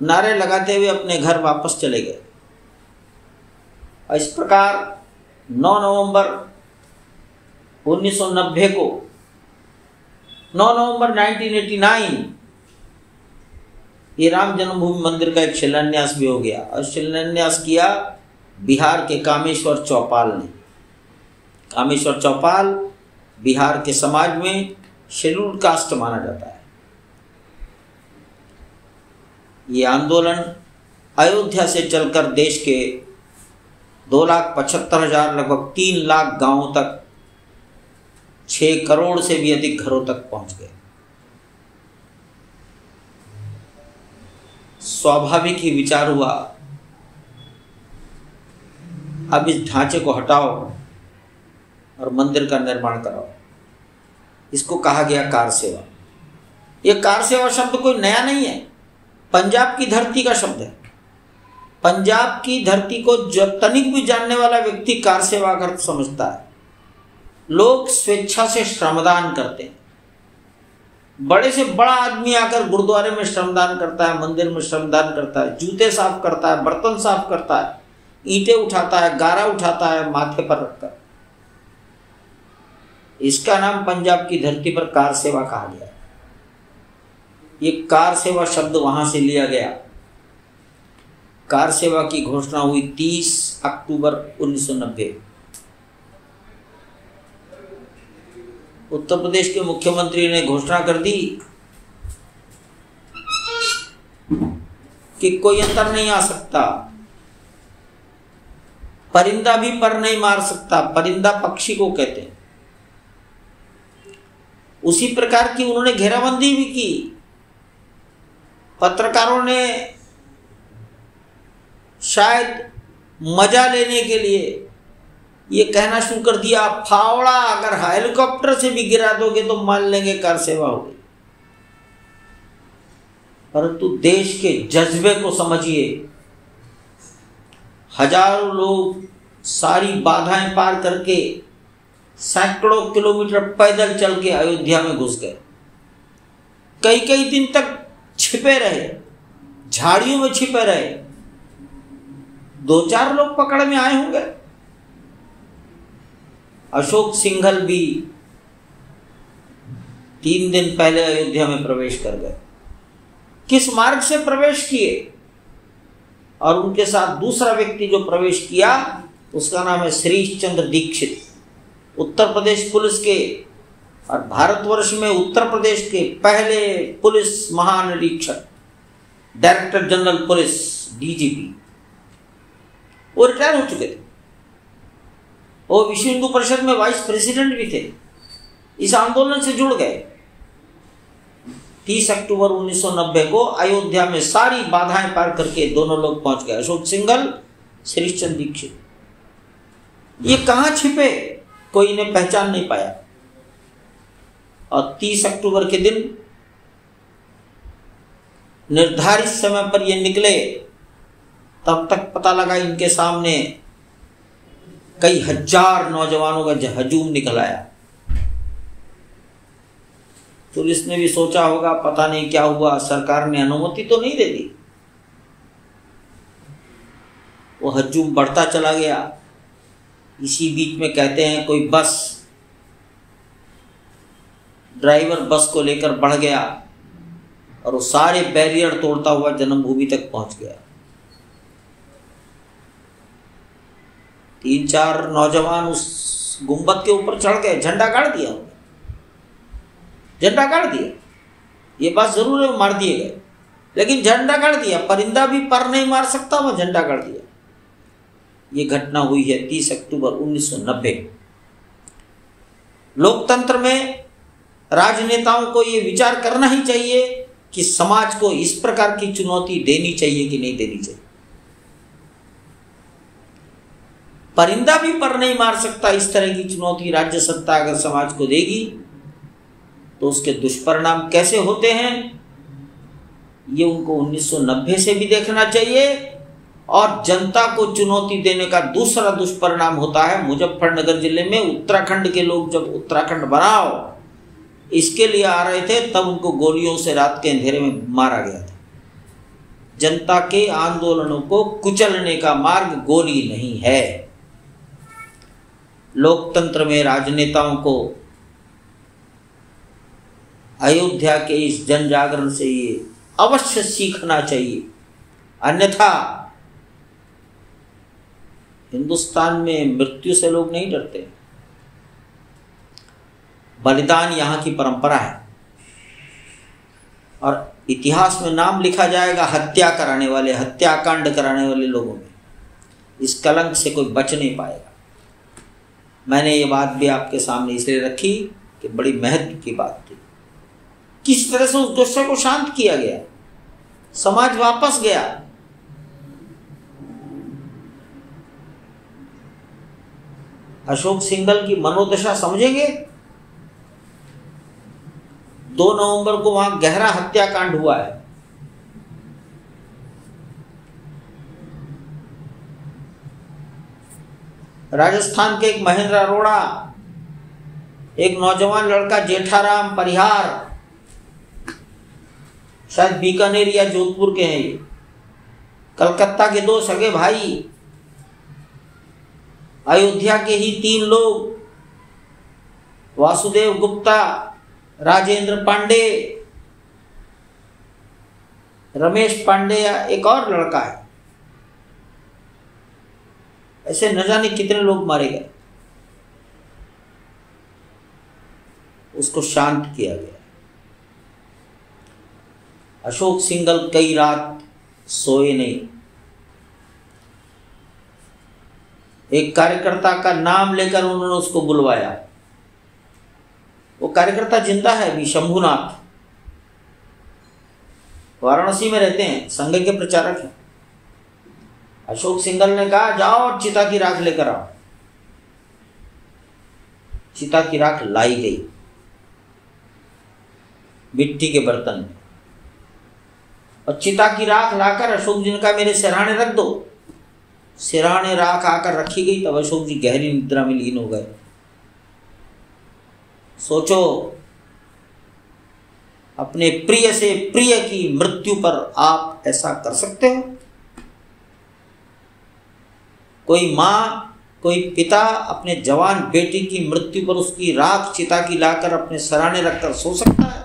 नारे लगाते हुए अपने घर वापस चले गए। इस प्रकार 9 नवंबर 1990 को, 9 नवंबर 1989 ये राम जन्मभूमि मंदिर का एक शिलान्यास भी हो गया। और शिलान्यास किया बिहार के कामेश्वर चौपाल ने। कामेश्वर चौपाल बिहार के समाज में शेड्यूल्ड कास्ट माना जाता है। ये आंदोलन अयोध्या से चलकर देश के 2,75,000 लगभग 3 लाख गांवों तक 6 करोड़ से भी अधिक घरों तक पहुंच गए। स्वाभाविक ही विचार हुआ अब इस ढांचे को हटाओ और मंदिर का निर्माण कराओ। इसको कहा गया कार सेवा। यह कार सेवा शब्द कोई नया नहीं है, पंजाब की धरती का शब्द है। पंजाब की धरती को जो तनिक भी जानने वाला व्यक्ति कार सेवा का अर्थ समझता है। लोग स्वेच्छा से श्रमदान करते हैं। बड़े से बड़ा आदमी आकर गुरुद्वारे में श्रमदान करता है, मंदिर में श्रमदान करता है, जूते साफ करता है, बर्तन साफ करता है, ईंटें उठाता है, गारा उठाता है माथे पर रखकर। इसका नाम पंजाब की धरती पर कार सेवा कहा गया। ये कार सेवा शब्द वहां से लिया गया। कार सेवा की घोषणा हुई 30 अक्टूबर 1990। उत्तर प्रदेश के मुख्यमंत्री ने घोषणा कर दी कि कोई अंतर नहीं आ सकता, परिंदा भी पर नहीं मार सकता। परिंदा पक्षी को कहते हैं। उसी प्रकार की उन्होंने घेराबंदी भी की। पत्रकारों ने शायद मजा लेने के लिए ये कहना शुरू कर दिया, फावड़ा अगर हेलीकॉप्टर से भी गिरा दोगे तो मान लेंगे कार सेवा होगी। परंतु देश के जज्बे को समझिए। हजारों लोग सारी बाधाएं पार करके सैकड़ों किलोमीटर पैदल चल के अयोध्या में घुस गए। कई कई दिन तक छिपे रहे, झाड़ियों में छिपे रहे। 2-4 लोग पकड़ में आए होंगे। अशोक सिंघल भी 3 दिन पहले अयोध्या में प्रवेश कर गए। किस मार्ग से प्रवेश किए? और उनके साथ दूसरा व्यक्ति जो प्रवेश किया उसका नाम है श्रीश चंद्र दीक्षित। उत्तर प्रदेश पुलिस के और भारतवर्ष में उत्तर प्रदेश के पहले पुलिस महानिरीक्षक, डायरेक्टर जनरल पुलिस, डीजीपी। वो रिटायर हो चुके थे। वो विश्व हिंदू परिषद में वाइस प्रेसिडेंट भी थे। इस आंदोलन से जुड़ गए। 30 अक्टूबर 1990 को अयोध्या में सारी बाधाएं पार करके दोनों लोग पहुंच गए, अशोक सिंघल, श्रीश चंद्र दीक्षित। ये कहां छिपे, कोई इन्हें पहचान नहीं पाया। और 30 अक्टूबर के दिन निर्धारित समय पर ये निकले। तब तक पता लगा इनके सामने कई हजार नौजवानों का हजूम निकल आया। पुलिस ने भी सोचा होगा पता नहीं क्या हुआ, सरकार ने अनुमति तो नहीं दे दी। वो हजूम बढ़ता चला गया। इसी बीच में कहते हैं कोई बस ड्राइवर बस को लेकर बढ़ गया और वो सारे बैरियर तोड़ता हुआ जन्मभूमि तक पहुंच गया। 3-4 नौजवान उस गुंबद के ऊपर चढ़ गए, झंडा गाड़ दिया। झंडा गाड़ दिया। ये बात जरूर है, मार दिए गए, लेकिन झंडा गाड़ दिया। परिंदा भी पर नहीं मार सकता, वह झंडा गाड़ दिया। ये घटना हुई है 30 अक्टूबर 1990। लोकतंत्र में राजनेताओं को ये विचार करना ही चाहिए कि समाज को इस प्रकार की चुनौती देनी चाहिए कि नहीं देनी चाहिए। परिंदा भी पर नहीं मार सकता, इस तरह की चुनौती राज्य सत्ता अगर समाज को देगी तो उसके दुष्परिणाम कैसे होते हैं, ये उनको 1990 से भी देखना चाहिए। और जनता को चुनौती देने का दूसरा दुष्परिणाम होता है, मुजफ्फरनगर जिले में उत्तराखंड के लोग जब उत्तराखंड बनाओ इसके लिए आ रहे थे, तब उनको गोलियों से रात के अंधेरे में मारा गया था। जनता के आंदोलनों को कुचलने का मार्ग गोली नहीं है। लोकतंत्र में राजनेताओं को अयोध्या के इस जन जागरण से ये अवश्य सीखना चाहिए। अन्यथा हिंदुस्तान में मृत्यु से लोग नहीं डरते। बलिदान यहाँ की परंपरा है और इतिहास में नाम लिखा जाएगा हत्या कराने वाले, हत्याकांड कराने वाले लोगों में। इस कलंक से कोई बच नहीं पाएगा। मैंने ये बात भी आपके सामने इसलिए रखी कि बड़ी महत्व की बात थी। किस तरह से उस गुस्से को शांत किया गया, समाज वापस गया। अशोक सिंघल की मनोदशा समझेंगे। 2 नवंबर को वहां गहरा हत्याकांड हुआ है। राजस्थान के एक महेंद्र अरोड़ा, एक नौजवान लड़का जेठाराम परिहार, शायद बीकानेर या जोधपुर के हैं ये, कलकत्ता के 2 सगे भाई, अयोध्या के ही 3 लोग, वासुदेव गुप्ता, राजेंद्र पांडे, रमेश पांडे या एक और लड़का है, ऐसे न जाने कितने लोग मारे गए। उसको शांत किया गया। अशोक सिंघल कई रात सोए नहीं। एक कार्यकर्ता का नाम लेकर उन्होंने उसको बुलवाया। वो कार्यकर्ता जिंदा है अभी, शंभुनाथ, वाराणसी में रहते हैं, संघ के प्रचारक हैं। अशोक सिंघल ने कहा जाओ और चिता की राख लेकर आओ। चिता की राख लाई गई मिट्टी के बर्तन में, और चिता की राख लाकर अशोक जी ने कहा मेरे सिरहाने रख दो। सिरहाने राख आकर रखी गई, तब अशोक जी गहरी निद्रा में लीन हो गए। सोचो, अपने प्रिय से प्रिय की मृत्यु पर आप ऐसा कर सकते हो? कोई माँ, कोई पिता अपने जवान बेटी की मृत्यु पर उसकी राख चिता की लाकर अपने सराहने रखकर सो सकता है?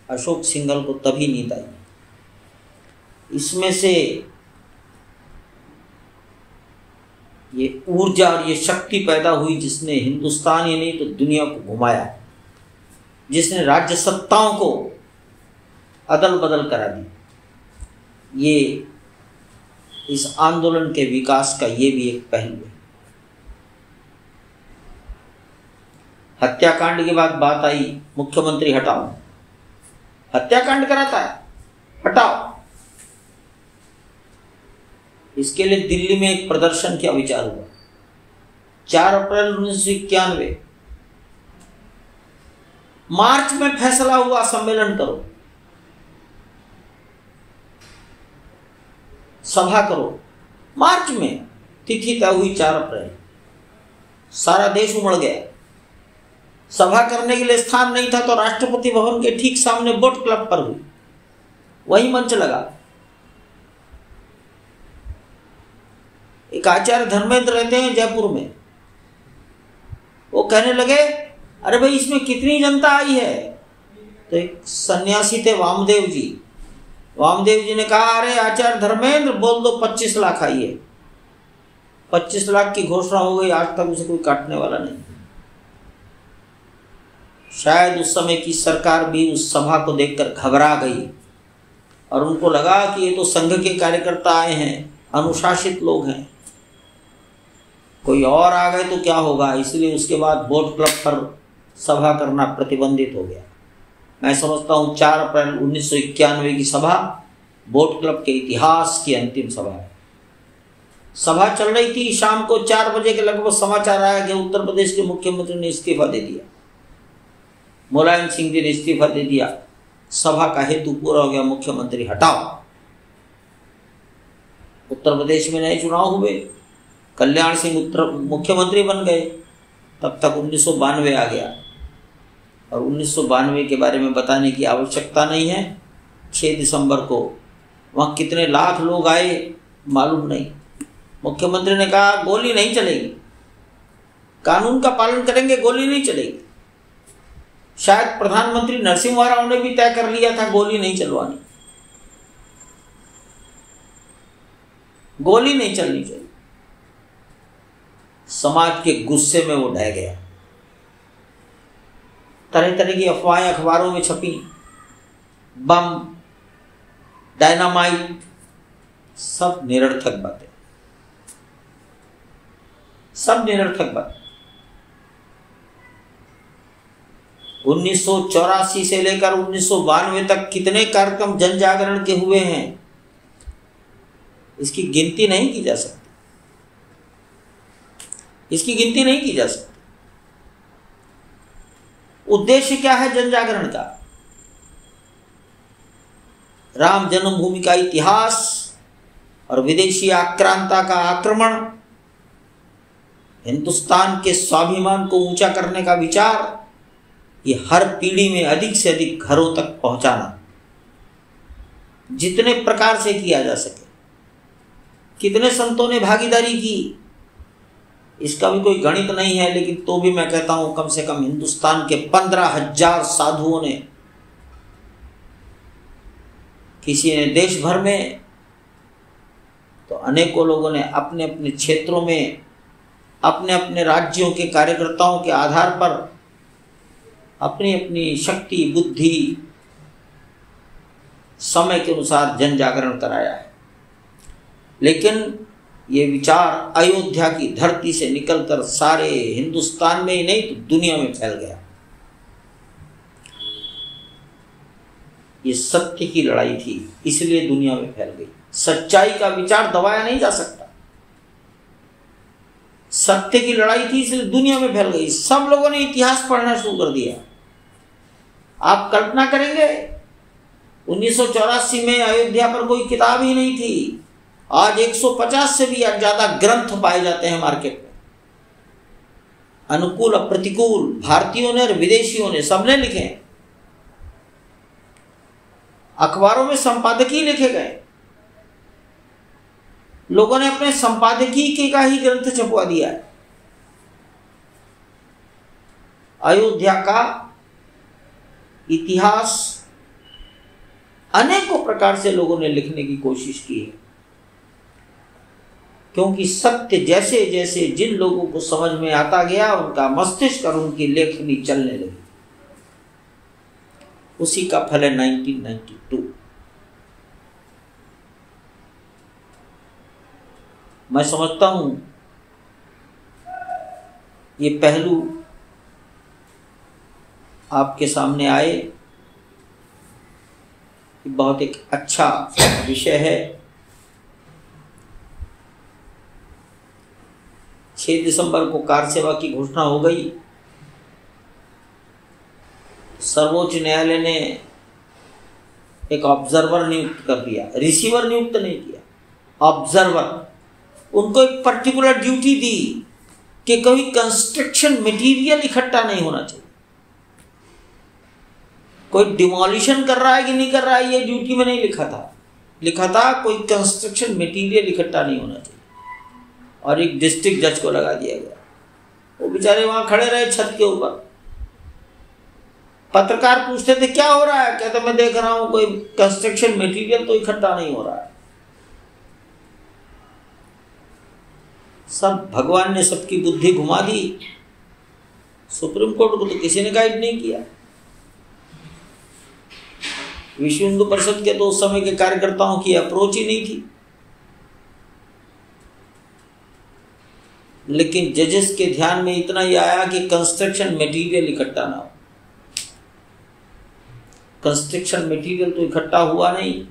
अशोक सिंघल को तभी नींद आई। इसमें से ये ऊर्जा और ये शक्ति पैदा हुई जिसने हिंदुस्तान ही नहीं तो दुनिया को घुमाया, जिसने राज्य सत्ताओं को अदल बदल करा दी। ये इस आंदोलन के विकास का ये भी एक पहलू है। हत्याकांड के बाद बात आई मुख्यमंत्री हटाओ। हत्याकांड कराता है, हटाओ। इसके लिए दिल्ली में एक प्रदर्शन का विचार हुआ। 4 अप्रैल 1991 मार्च में फैसला हुआ सम्मेलन करो, सभा करो। मार्च में तिथि तय हुई 4 अप्रैल। सारा देश उमड़ गया। सभा करने के लिए स्थान नहीं था तो राष्ट्रपति भवन के ठीक सामने बोट क्लब पर हुई, वही मंच लगा। एक आचार्य धर्मेंद्र रहते हैं जयपुर में, वो कहने लगे अरे भाई इसमें कितनी जनता आई है? तो एक सन्यासी थे वामदेव जी। वामदेव जी ने कहा अरे आचार्य धर्मेंद्र बोल दो 25 लाख आई है। 25 लाख की घोषणा हो गई, आज तक उसे कोई काटने वाला नहीं। शायद उस समय की सरकार भी उस सभा को देखकर घबरा गई और उनको लगा कि ये तो संघ के कार्यकर्ता आए हैं, अनुशासित लोग हैं, कोई और आ गए तो क्या होगा। इसलिए उसके बाद बोट क्लब पर सभा करना प्रतिबंधित हो गया। मैं समझता हूँ 4 अप्रैल 1991 की सभा बोट क्लब के इतिहास की अंतिम सभा है। सभा चल रही थी, शाम को 4 बजे के लगभग समाचार आया कि उत्तर प्रदेश के मुख्यमंत्री ने इस्तीफा दे दिया। मुलायम सिंह जी ने इस्तीफा दे दिया। सभा का हेतु पूरा हो गया, मुख्यमंत्री हटाओ। उत्तर प्रदेश में नए चुनाव हुए, कल्याण सिंह मुख्यमंत्री बन गए। तब तक 1992 आ गया और 1992 के बारे में बताने की आवश्यकता नहीं है। 6 दिसंबर को वहाँ कितने लाख लोग आए मालूम नहीं। मुख्यमंत्री ने कहा गोली नहीं चलेगी, कानून का पालन करेंगे, गोली नहीं चलेगी। शायद प्रधानमंत्री नरसिम्हा राव ने भी तय कर लिया था गोली नहीं चलवानी, गोली नहीं चलनी चाहिए। समाज के गुस्से में वो ढह गया। तरह तरह की अफवाहें अखबारों में छपी, बम, डायनामाइट, सब निरर्थक बातें, सब निरर्थक बातें। 1984 से लेकर 1992 तक कितने कार्यक्रम जन जागरण के हुए हैं, इसकी गिनती नहीं की जा सकती, इसकी गिनती नहीं की जा सकती। उद्देश्य क्या है जन जागरण का? राम जन्मभूमि का इतिहास और विदेशी आक्रांता का आक्रमण, हिंदुस्तान के स्वाभिमान को ऊंचा करने का विचार, ये हर पीढ़ी में अधिक से अधिक घरों तक पहुंचाना, जितने प्रकार से किया जा सके। कितने संतों ने भागीदारी की, इसका भी कोई गणित नहीं है, लेकिन तो भी मैं कहता हूं कम से कम हिंदुस्तान के 15,000 साधुओं ने किसी ने देश भर में, तो अनेकों लोगों ने अपने अपने क्षेत्रों में अपने अपने राज्यों के कार्यकर्ताओं के आधार पर अपनी अपनी शक्ति, बुद्धि, समय के अनुसार जन जागरण कराया है। लेकिन ये विचार अयोध्या की धरती से निकलकर सारे हिंदुस्तान में ही नहीं तो दुनिया में फैल गया। ये सत्य की लड़ाई थी, इसलिए दुनिया में फैल गई। सच्चाई का विचार दबाया नहीं जा सकता। सत्य की लड़ाई थी इसलिए दुनिया में फैल गई। सब लोगों ने इतिहास पढ़ना शुरू कर दिया। आप कल्पना करेंगे 1984 में अयोध्या पर कोई किताब ही नहीं थी। आज 150 से भी ज्यादा ग्रंथ पाए जाते हैं मार्केट में। अनुकूल प्रतिकूल, भारतीयों ने और विदेशियों ने, सबने लिखे। अखबारों में संपादकीय लिखे गए। लोगों ने अपने संपादकीय का ही ग्रंथ छपवा दिया है। अयोध्या का इतिहास अनेकों प्रकार से लोगों ने लिखने की कोशिश की है, क्योंकि सत्य जैसे जैसे जिन लोगों को समझ में आता गया, उनका मस्तिष्क और उनकी लेखनी चलने लगी। उसी का फल है 1992। मैं समझता हूं ये पहलू आपके सामने आए, बहुत एक अच्छा विषय है। 6 दिसंबर को कार सेवा की घोषणा हो गई। सर्वोच्च न्यायालय ने एक ऑब्जर्वर नियुक्त कर दिया, रिसीवर नियुक्त नहीं किया, ऑब्जर्वर। उनको एक पर्टिकुलर ड्यूटी दी कि कोई कंस्ट्रक्शन मटेरियल इकट्ठा नहीं होना चाहिए। कोई डिमोलिशन कर रहा है कि नहीं कर रहा है ये ड्यूटी में नहीं लिखा था। लिखा था कोई कंस्ट्रक्शन मटेरियल इकट्ठा नहीं होना चाहिए। और एक डिस्ट्रिक्ट जज को लगा दिया गया। वो बेचारे वहां खड़े रहे छत के ऊपर। पत्रकार पूछते थे क्या हो रहा है, कहते मैं देख रहा हूं कोई कंस्ट्रक्शन मटेरियल तो इकट्ठा नहीं हो रहा है। सब भगवान ने सबकी बुद्धि घुमा दी। सुप्रीम कोर्ट को तो किसी ने गाइड नहीं किया। विश्व हिंदू परिषद के तो उस समय के कार्यकर्ताओं की अप्रोच ही नहीं थी। लेकिन जजेस के ध्यान में इतना ही आया कि कंस्ट्रक्शन मटेरियल इकट्ठा ना हो। कंस्ट्रक्शन मटेरियल तो इकट्ठा हुआ नहीं,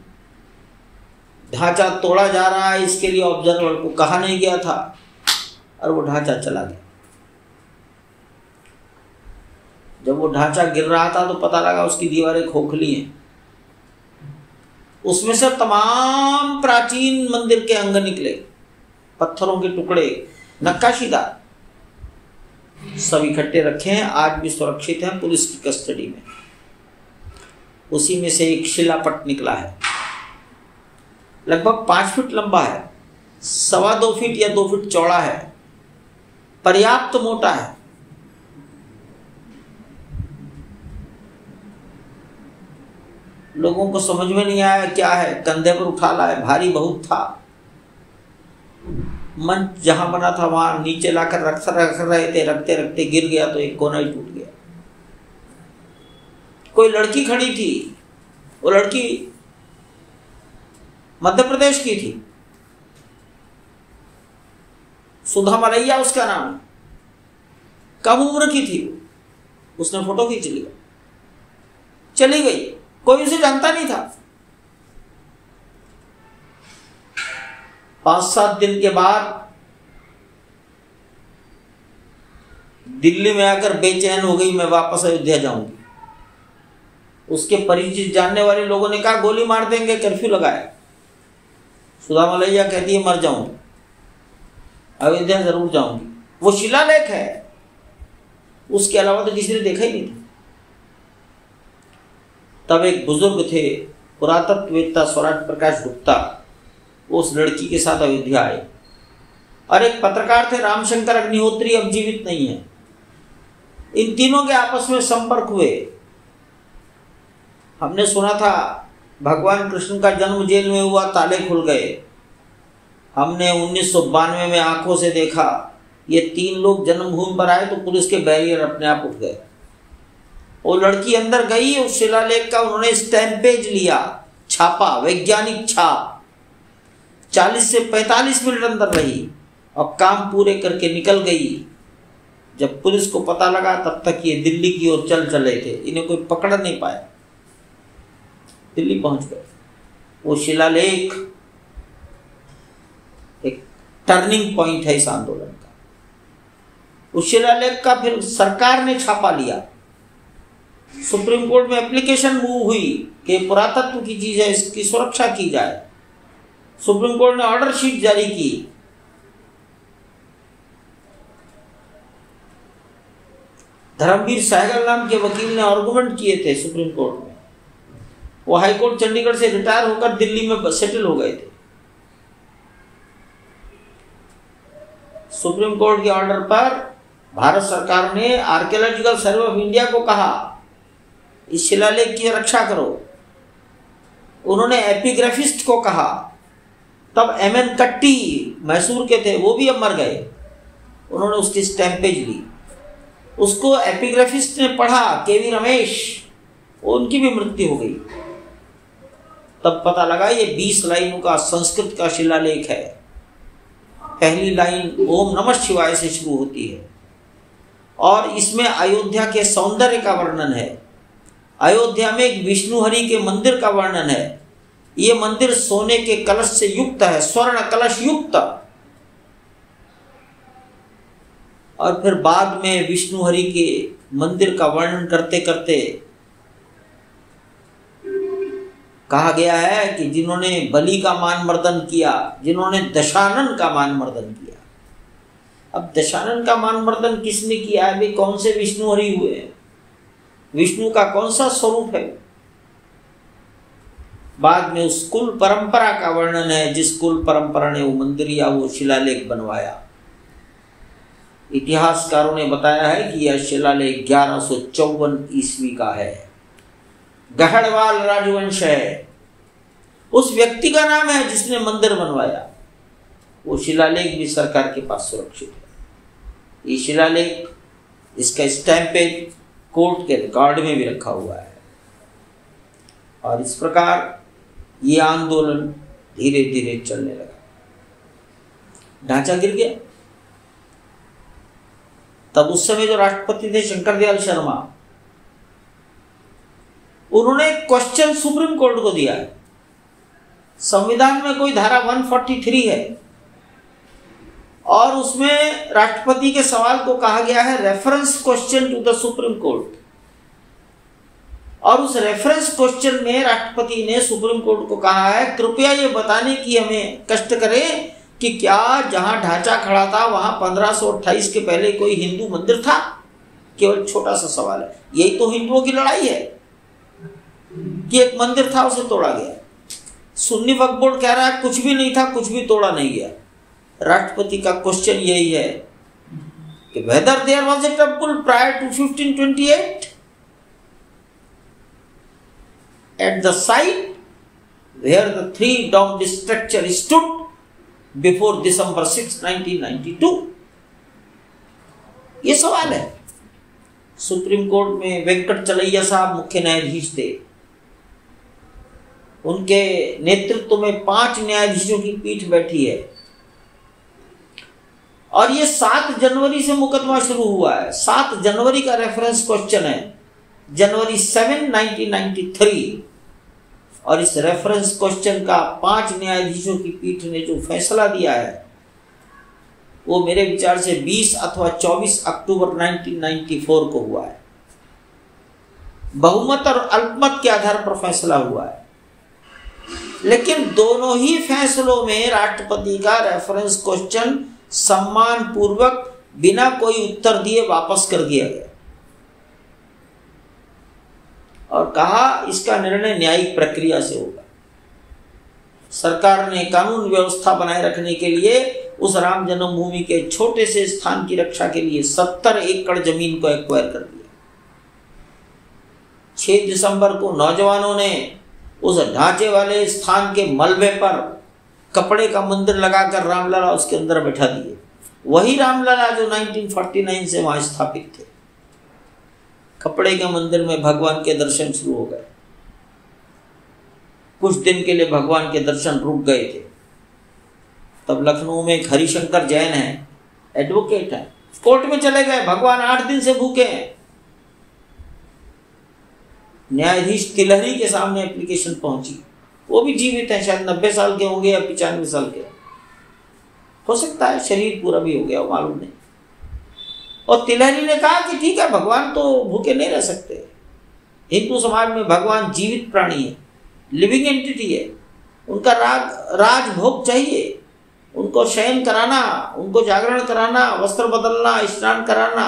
ढांचा तोड़ा जा रहा है, इसके लिए ऑब्जर्वर को कहा नहीं गया था और वो ढांचा चला गया। जब वो ढांचा गिर रहा था तो पता लगा उसकी दीवारें खोखली हैं। उसमें से तमाम प्राचीन मंदिर के अंग निकले, पत्थरों के टुकड़े, नक्काशीदार, सब इकट्ठे रखे हैं, आज भी सुरक्षित हैं पुलिस की कस्टडी में। उसी में से एक शिलापट निकला है, लगभग 5 फीट लंबा है, 2.25 फीट या 2 फीट चौड़ा है, पर्याप्त मोटा है। लोगों को समझ में नहीं आया क्या है, कंधे पर उठा लाए, भारी बहुत था। मंच जहां बना था वहां नीचे लाकर रख रहे थे, रखते रखते गिर गया तो एक कोना ही टूट गया। कोई लड़की खड़ी थी, वो लड़की मध्य प्रदेश की थी, सुधा मलैया उसका नाम, कम उम्र की थी। उसने फोटो खींच लिया, चली गई, कोई उसे जानता नहीं था। 5-7 दिन के बाद दिल्ली में आकर बेचैन हो गई, मैं वापस अयोध्या जाऊंगी। उसके परिचित जानने वाले लोगों ने कहा गोली मार देंगे, कर्फ्यू लगाया। सुधा मलैया कहती है मर जाऊंगी, अयोध्या जरूर जाऊंगी। वो शिलालेख है, उसके अलावा तो किसी ने देखा ही नहीं था। तब एक बुजुर्ग थे, पुरातत्ववेत्ता स्वराज प्रकाश गुप्ता, वो उस लड़की के साथ अयोध्या आए। और एक पत्रकार थे रामशंकर अग्निहोत्री, अब जीवित नहीं है। इन तीनों के आपस में संपर्क हुए। हमने सुना था भगवान कृष्ण का जन्म जेल में हुआ, ताले खुल गए। हमने 1992 में आंखों से देखा, ये 3 लोग जन्मभूमि पर आए तो पुलिस के बैरियर अपने आप उठ गए। वो लड़की अंदर गई, उस शिलालेख का उन्होंने स्टैम्पेज लिया, छापा, वैज्ञानिक छाप। 40 से 45 मिनट अंदर रही और काम पूरे करके निकल गई। जब पुलिस को पता लगा तब तक ये दिल्ली की ओर चल चले थे, इन्हें कोई पकड़ नहीं पाया, दिल्ली पहुंच गए। वो शिलालेख एक टर्निंग पॉइंट है इस आंदोलन का। उस शिलालेख का फिर सरकार ने छापा लिया, सुप्रीम कोर्ट में एप्लीकेशन मूव हुई कि पुरातत्व की चीज है, इसकी सुरक्षा की जाए। सुप्रीम कोर्ट ने ऑर्डर शीट जारी की। धर्मवीर सहगल नाम के वकील ने आर्गुमेंट किए थे सुप्रीम कोर्ट में। वो हाई कोर्ट चंडीगढ़ से रिटायर होकर दिल्ली में सेटल हो गए थे। सुप्रीम कोर्ट के ऑर्डर पर भारत सरकार ने आर्कियोलॉजिकल सर्वे ऑफ इंडिया को कहा इस शिलालेख की रक्षा करो। उन्होंने एपिग्राफिस्ट को कहा, तब एमएन कट्टी मैसूर के थे, वो भी अब मर गए, उन्होंने उसकी स्टैम्पेज ली। उसको एपिग्राफिस्ट ने पढ़ा, केवी रमेश, उनकी भी मृत्यु हो गई। तब पता लगा ये 20 लाइनों का संस्कृत का शिलालेख है। पहली लाइन ओम नमः शिवाय से शुरू होती है और इसमें अयोध्या के सौंदर्य का वर्णन है। अयोध्या में एक विष्णु हरि के मंदिर का वर्णन है। ये मंदिर सोने के कलश से युक्त है, स्वर्ण कलश युक्त। और फिर बाद में विष्णु हरि के मंदिर का वर्णन करते करते कहा गया है कि जिन्होंने बलि का मान मर्दन किया, जिन्होंने दशानन का मान मर्दन किया। अब दशानन का मान मर्दन किसने किया है? भाई कौन से विष्णु हरि हुए हैं? विष्णु का कौन सा स्वरूप है? बाद में उस कुल परंपरा का वर्णन है जिस कुल परंपरा ने वो मंदिर या वो शिलालेख बनवाया। इतिहासकारों ने बताया है कि यह शिलालेख 1154 ईस्वी का है। गहड़वाल राजवंश है। उस व्यक्ति का नाम है जिसने मंदिर बनवाया। वो शिलालेख भी सरकार के पास सुरक्षित है। ये शिलालेख, इसका स्टैम्पेज कोर्ट के रिकॉर्ड में भी रखा हुआ है। और इस प्रकार ये आंदोलन धीरे धीरे चलने लगा। ढांचा गिर गया। तब उस समय जो राष्ट्रपति थे शंकरदयाल शर्मा, उन्होंने क्वेश्चन सुप्रीम कोर्ट को दिया है। संविधान में कोई धारा 143 है और उसमें राष्ट्रपति के सवाल को कहा गया है reference question to the supreme court. और उस रेफरेंस क्वेश्चन में राष्ट्रपति ने सुप्रीम कोर्ट को कहा है कृपया ये बताने की हमें कष्ट करें कि क्या जहां ढांचा खड़ा था वहां 1528 के पहले कोई हिंदू मंदिर था? केवल छोटा सा सवाल है। यही तो हिंदुओं की लड़ाई है कि एक मंदिर था, उसे तोड़ा गया। सुन्नी वक्फ बोर्ड कह रहा है कुछ भी नहीं था, कुछ भी तोड़ा नहीं गया। राष्ट्रपति का क्वेश्चन यही है कि whether there was a temple prior to 1528 at the site where the 3 domed structure stood before December 6, 1992। ये सवाल है। सुप्रीम कोर्ट में वेंकट चलैया साहब मुख्य न्यायाधीश थे। उनके नेतृत्व में 5 न्यायाधीशों की पीठ बैठी है और ये 7 जनवरी से मुकदमा शुरू हुआ है। 7 जनवरी का रेफरेंस क्वेश्चन है, जनवरी 7, 1993। और इस रेफरेंस क्वेश्चन का 5 न्यायाधीशों की पीठ ने जो फैसला दिया है वो मेरे विचार से 20 अथवा 24 अक्टूबर 1994 को हुआ है। बहुमत और अल्पमत के आधार पर फैसला हुआ है, लेकिन दोनों ही फैसलों में राष्ट्रपति का रेफरेंस क्वेश्चन सम्मान पूर्वक बिना कोई उत्तर दिए वापस कर दिया गया और कहा इसका निर्णय न्यायिक प्रक्रिया से होगा। सरकार ने कानून व्यवस्था बनाए रखने के लिए उस राम जन्मभूमि के छोटे से स्थान की रक्षा के लिए 70 एकड़ जमीन को एक्वायर कर दिया। 6 दिसंबर को नौजवानों ने उस ढांचे वाले स्थान के मलबे पर कपड़े का मंदिर लगाकर रामलला उसके अंदर बैठा दिए। वही रामलला जो 1949 से वहां स्थापित थे। कपड़े के मंदिर में भगवान के दर्शन शुरू हो गए। कुछ दिन के लिए भगवान के दर्शन रुक गए थे। तब लखनऊ में एक हरिशंकर जैन है, एडवोकेट है, कोर्ट में चले गए। भगवान 8 दिन से भूखे हैं। न्यायाधीश तिलहरी के सामने एप्लीकेशन पहुंची। वो भी जीवित है, शायद 90 साल के होंगे या 95 साल के, हो सकता है शरीर पूरा भी हो गया, मालूम नहीं। और तिलहरी ने कहा कि ठीक है, भगवान तो भूखे नहीं रह सकते। हिंदू समाज में भगवान जीवित प्राणी है, लिविंग एंटिटी है। उनका राजभोग चाहिए। उनको शयन कराना, उनको जागरण कराना, वस्त्र बदलना, स्नान कराना,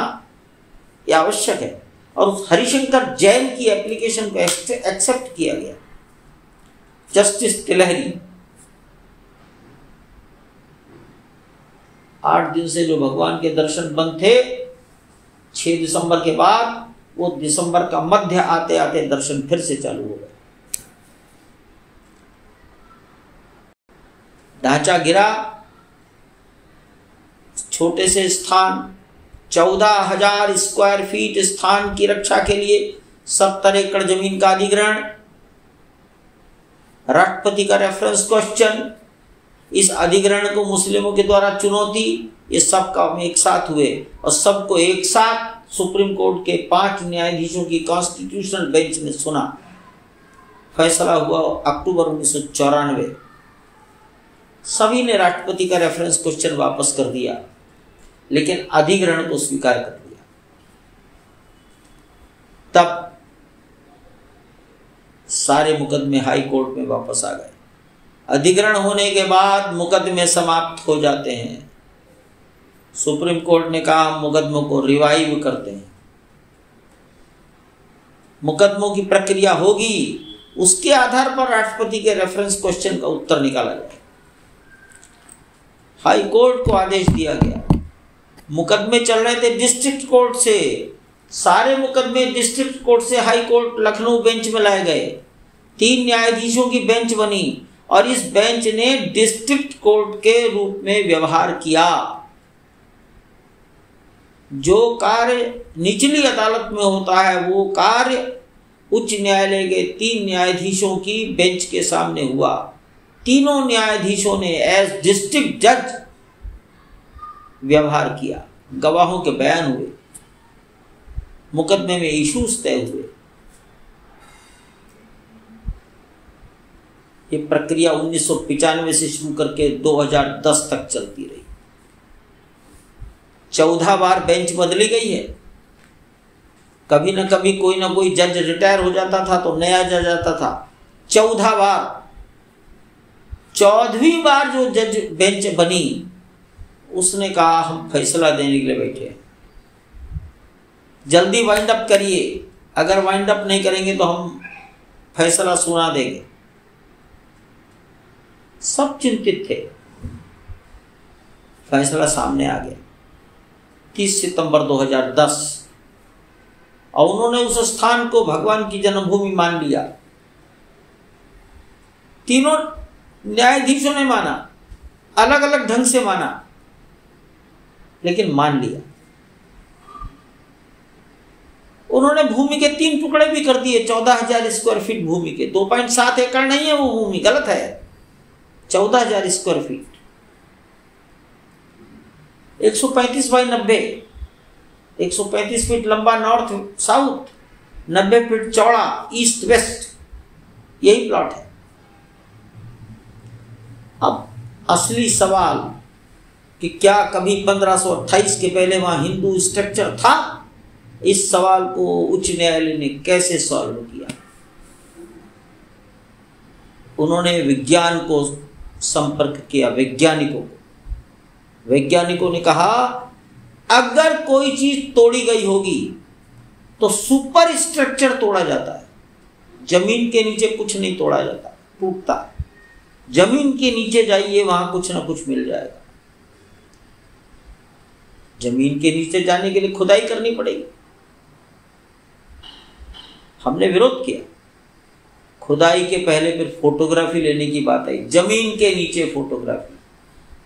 यह आवश्यक है। और उस हरिशंकर जैन की एप्लीकेशन को एक्सेप्ट किया गया। जस्टिस तिलहरी 8 दिन से जो भगवान के दर्शन बंद थे, 6 दिसंबर के बाद वो दिसंबर का मध्य आते आते दर्शन फिर से चालू हो गए। ढांचा गिरा। छोटे से स्थान, 14,000 स्क्वायर फीट स्थान की रक्षा के लिए 70 एकड़ जमीन का अधिग्रहण। राष्ट्रपति का रेफरेंस क्वेश्चन, इस अधिग्रहण को मुस्लिमों के द्वारा चुनौती, ये सब काम एक साथ हुए और सबको एक साथ सुप्रीम कोर्ट के 5 न्यायाधीशों की कॉन्स्टिट्यूशनल बेंच ने सुना। फैसला हुआ अक्टूबर 1994। सभी ने राष्ट्रपति का रेफरेंस क्वेश्चन वापस कर दिया, लेकिन अधिग्रहण को स्वीकार कर लिया। तब सारे मुकदमे हाई कोर्ट में वापस आ गए। अधिग्रहण होने के बाद मुकदमे समाप्त हो जाते हैं। सुप्रीम कोर्ट ने कहा हम मुकदमों को रिवाइव करते हैं। मुकदमों की प्रक्रिया होगी, उसके आधार पर राष्ट्रपति के रेफरेंस क्वेश्चन का उत्तर निकाला जाए। हाई कोर्ट को आदेश दिया गया। मुकदमे चल रहे थे डिस्ट्रिक्ट कोर्ट से, सारे मुकदमे डिस्ट्रिक्ट कोर्ट से हाई कोर्ट लखनऊ बेंच में लाए गए। 3 न्यायाधीशों की बेंच बनी और इस बेंच ने डिस्ट्रिक्ट कोर्ट के रूप में व्यवहार किया। जो कार्य निचली अदालत में होता है वो कार्य उच्च न्यायालय के 3 न्यायाधीशों की बेंच के सामने हुआ। तीनों न्यायाधीशों ने एज डिस्ट्रिक्ट जज व्यवहार किया। गवाहों के बयान हुए, मुकदमे में इश्यूज तय हुए। ये प्रक्रिया 1995 से शुरू करके 2010 तक चलती रही। 14 बार बेंच बदली गई है। कभी न कभी कोई ना कोई जज रिटायर हो जाता था तो नया जज आता था। 14 बार, 14वीं बार जो जज बेंच बनी उसने कहा हम फैसला देने के लिए बैठे हैं, जल्दी वाइंड अप करिए, अगर वाइंड अप नहीं करेंगे तो हम फैसला सुना देंगे। सब चिंतित थे। फैसला सामने आ गया 30 सितंबर 2010 और उन्होंने उस स्थान को भगवान की जन्मभूमि मान लिया। तीनों न्यायाधीशों ने माना, अलग अलग ढंग से माना, लेकिन मान लिया। उन्होंने भूमि के 3 टुकड़े भी कर दिए। 14,000 स्क्वायर फीट भूमि के, 2.7 एकड़ नहीं है वो भूमि, गलत है, 14,000 स्क्वायर फीट, 135 बाई 90, 135 फीट लंबा नॉर्थ साउथ, 90 फीट चौड़ा ईस्ट वेस्ट, यही प्लॉट है। अब असली सवाल कि क्या कभी 1528 के पहले वहां हिंदू स्ट्रक्चर था, इस सवाल को उच्च न्यायालय ने कैसे सॉल्व किया। उन्होंने विज्ञान को संपर्क किया, वैज्ञानिकों को। वैज्ञानिकों ने कहा अगर कोई चीज तोड़ी गई होगी तो सुपर स्ट्रक्चर तोड़ा जाता है, जमीन के नीचे कुछ नहीं तोड़ा जाता, टूटता है। जमीन के नीचे जाइए, वहां कुछ ना कुछ मिल जाएगा। जमीन के नीचे जाने के लिए खुदाई करनी पड़ेगी। हमने विरोध किया, खुदाई के पहले फिर फोटोग्राफी लेने की बात आई, जमीन के नीचे फोटोग्राफी।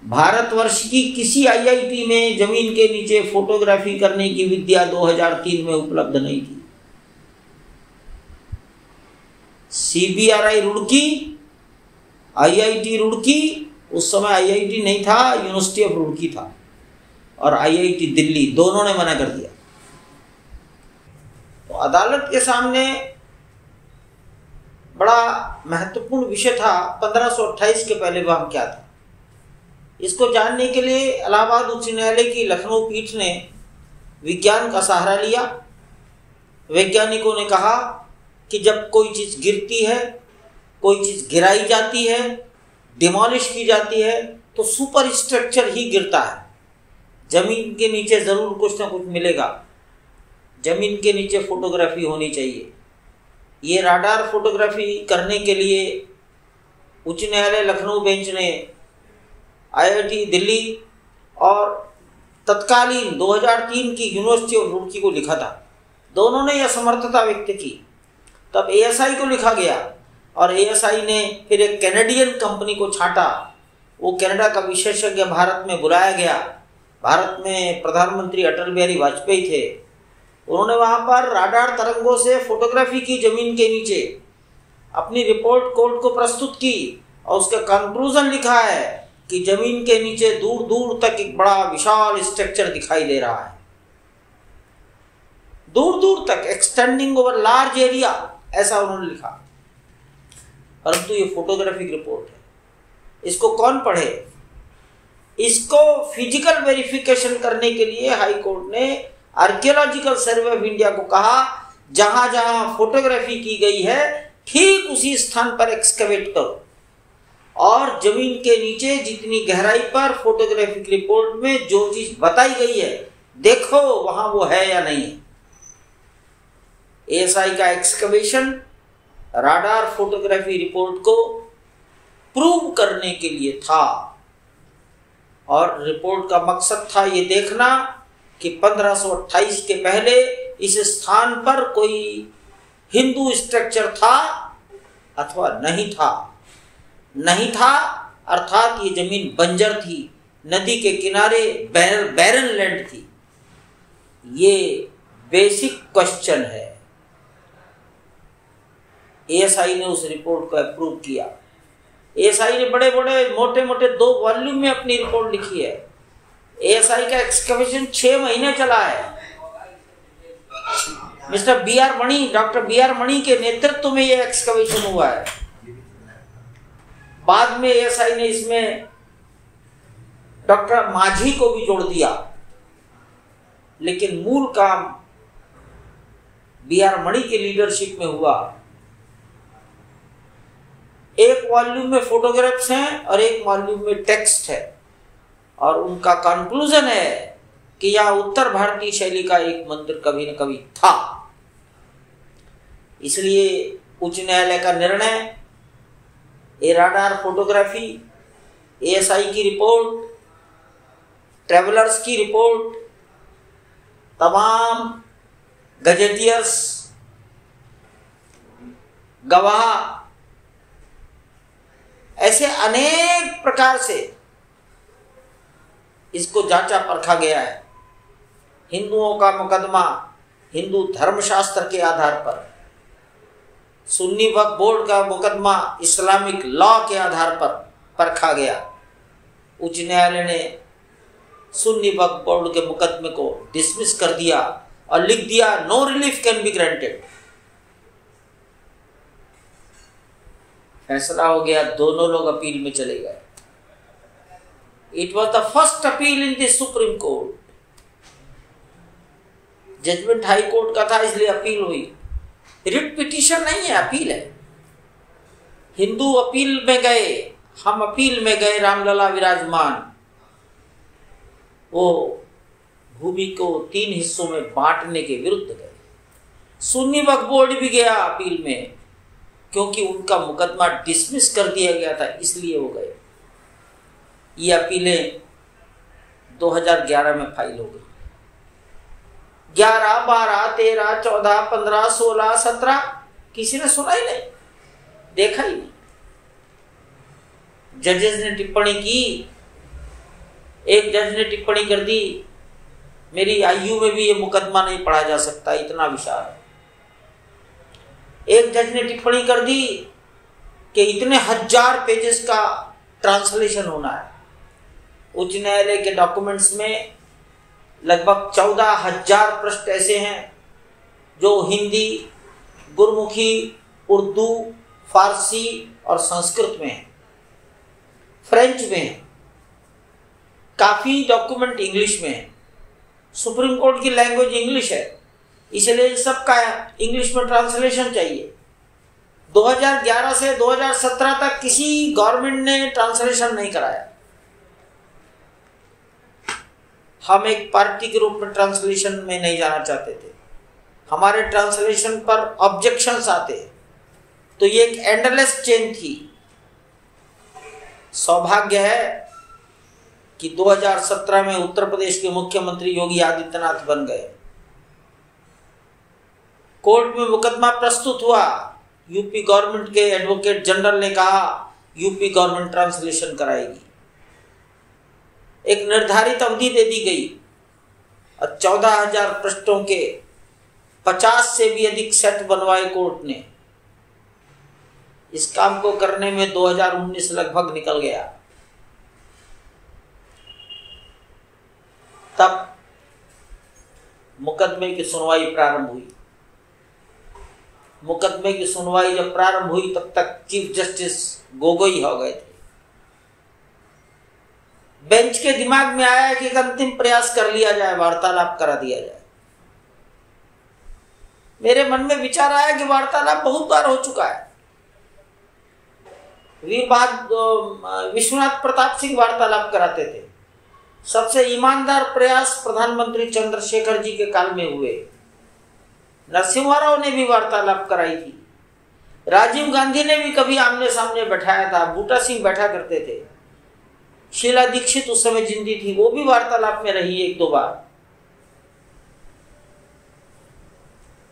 भारतवर्ष की किसी आईआईटी में जमीन के नीचे फोटोग्राफी करने की विद्या 2003 में उपलब्ध नहीं थी। सीबीआरआई रुड़की, आईआईटी रुड़की, उस समय आईआईटी नहीं था, यूनिवर्सिटी ऑफ रुड़की था, और आईआईटी दिल्ली, दोनों ने मना कर दिया। तो अदालत के सामने बड़ा महत्वपूर्ण विषय था 1528 के पहले वह क्या था। इसको जानने के लिए इलाहाबाद उच्च न्यायालय की लखनऊ पीठ ने विज्ञान का सहारा लिया। वैज्ञानिकों ने कहा कि जब कोई चीज़ गिरती है, कोई चीज़ गिराई जाती है, डिमोलिश की जाती है, तो सुपर स्ट्रक्चर ही गिरता है। जमीन के नीचे ज़रूर कुछ ना कुछ मिलेगा। जमीन के नीचे फोटोग्राफी होनी चाहिए। ये राडार फोटोग्राफी करने के लिए उच्च न्यायालय लखनऊ बेंच ने आईआईटी दिल्ली और तत्कालीन 2003 की यूनिवर्सिटी ऑफ रुड़की को लिखा था। दोनों ने यह समर्थता व्यक्त की। तब एएसआई को लिखा गया और एएसआई ने फिर एक कैनेडियन कंपनी को छांटा। वो कनाडा का विशेषज्ञ भारत में बुलाया गया। भारत में प्रधानमंत्री अटल बिहारी वाजपेयी थे। उन्होंने वहाँ पर राडार तरंगों से फोटोग्राफी की जमीन के नीचे, अपनी रिपोर्ट कोर्ट को प्रस्तुत की और उसका कंक्लूजन लिखा है कि जमीन के नीचे दूर दूर तक एक बड़ा विशाल स्ट्रक्चर दिखाई दे रहा है, दूर दूर तक, एक्सटेंडिंग ओवर लार्ज एरिया, ऐसा उन्होंने लिखा। परंतु ये फोटोग्राफिक रिपोर्ट है, इसको कौन पढ़े? इसको फिजिकल वेरिफिकेशन करने के लिए हाई कोर्ट ने आर्कियोलॉजिकल सर्वे ऑफ इंडिया को कहा, जहां जहां फोटोग्राफी की गई है ठीक उसी स्थान पर एक्सकवेट करो और जमीन के नीचे जितनी गहराई पर फोटोग्राफिक रिपोर्ट में जो चीज बताई गई है देखो वहां वो है या नहीं है। एएसआई का एक्सकवेशन राडार फोटोग्राफी रिपोर्ट को प्रूव करने के लिए था और रिपोर्ट का मकसद था ये देखना कि 1528 के पहले इस स्थान पर कोई हिंदू स्ट्रक्चर था अथवा नहीं था। नहीं था अर्थात ये जमीन बंजर थी, नदी के किनारे बैरन लैंड थी। ये बेसिक क्वेश्चन है। एएसआई ने उस रिपोर्ट को अप्रूव किया। एएसआई ने बड़े बड़े मोटे मोटे 2 वॉल्यूम में अपनी रिपोर्ट लिखी है। एएसआई का एक्सकवेशन 6 महीने चला है। मिस्टर बीआर मणि, डॉक्टर बीआर मणि के नेतृत्व में यह एक्सकवेशन हुआ है। बाद में एएसआई ने इसमें डॉक्टर माझी को भी जोड़ दिया, लेकिन मूल काम बीआर मणि के लीडरशिप में हुआ। एक वॉल्यूम में फोटोग्राफ्स हैं और एक वॉल्यूम में टेक्स्ट है और उनका कंक्लूजन है कि यह उत्तर भारतीय शैली का एक मंदिर कभी न कभी था। इसलिए उच्च न्यायालय का निर्णय, ए राडार फोटोग्राफी, एएसआई की रिपोर्ट, ट्रेवलर्स की रिपोर्ट, तमाम गजेटियर्स, गवाह, ऐसे अनेक प्रकार से इसको जांचा परखा गया है। हिंदुओं का मुकदमा हिंदू धर्मशास्त्र के आधार पर, सुन्नी वक्फ बोर्ड का मुकदमा इस्लामिक लॉ के आधार पर परखा गया। उच्च न्यायालय ने सुन्नी वक्फ बोर्ड के मुकदमे को डिसमिस कर दिया और लिख दिया no relief can be granted. फैसला हो गया, दोनों लोग अपील में चले गए। It was the first appeal in the supreme court. Judgement high court का था इसलिए अपील हुई। रिट पिटीशन नहीं है, अपील है। हिंदू अपील में गए, हम अपील में गए, रामलला विराजमान। वो भूमि को 3 हिस्सों में बांटने के विरुद्ध गए। सुन्नी वक्फ बोर्ड भी गया अपील में, क्योंकि उनका मुकदमा डिसमिस कर दिया गया था, इसलिए वो गए। ये अपीलें 2011 में फाइल हो गई। 11, 12, 13, 14, 15, 16, 17 किसी ने सुना ही नहीं। देखा ही नहीं। जजेस ने टिप्पणी की, एक जज ने टिप्पणी कर दी, मेरी आयु में भी ये मुकदमा नहीं पढ़ा जा सकता, इतना विशाल है। एक जज ने टिप्पणी कर दी कि इतने 1000 पेजेस का ट्रांसलेशन होना है। उच्च न्यायालय के डॉक्यूमेंट्स में लगभग 14,000 पृष्ठ ऐसे हैं जो हिंदी, गुरमुखी, उर्दू, फारसी और संस्कृत में है, फ्रेंच में है, काफी डॉक्यूमेंट इंग्लिश में है। सुप्रीम कोर्ट की लैंग्वेज इंग्लिश है, इसलिए सबका इंग्लिश में ट्रांसलेशन चाहिए। 2011 से 2017 तक किसी गवर्नमेंट ने ट्रांसलेशन नहीं कराया। हम एक पार्टी के रूप में ट्रांसलेशन में नहीं जाना चाहते थे, हमारे ट्रांसलेशन पर ऑब्जेक्शंस आते हैं, तो ये एक एंडलेस चेन थी। सौभाग्य है कि 2017 में उत्तर प्रदेश के मुख्यमंत्री योगी आदित्यनाथ बन गए। कोर्ट में मुकदमा प्रस्तुत हुआ, यूपी गवर्नमेंट के एडवोकेट जनरल ने कहा यूपी गवर्नमेंट ट्रांसलेशन कराएगी। एक निर्धारित अवधि दे दी गई और 14,000 पृष्ठों के 50 से भी अधिक सेट बनवाए कोर्ट ने। इस काम को करने में 2019 लगभग निकल गया। तब मुकदमे की सुनवाई प्रारंभ हुई। मुकदमे की सुनवाई जब प्रारंभ हुई तब तक चीफ जस्टिस गोगोई हो गए थे। बेंच के दिमाग में आया कि एक अंतिम प्रयास कर लिया जाए, वार्तालाप करा दिया जाए। मेरे मन में विचार आया कि वार्तालाप बहुत बार हो चुका है। विश्वनाथ प्रताप सिंह वार्तालाप कराते थे। सबसे ईमानदार प्रयास प्रधानमंत्री चंद्रशेखर जी के काल में हुए। नरसिम्हा राव ने भी वार्तालाप कराई थी। राजीव गांधी ने भी कभी आमने सामने बैठाया था। बूटा सिंह बैठा करते थे। शीला दीक्षित उस समय जिंदी थी, वो भी वार्तालाप में रही 1-2 बार।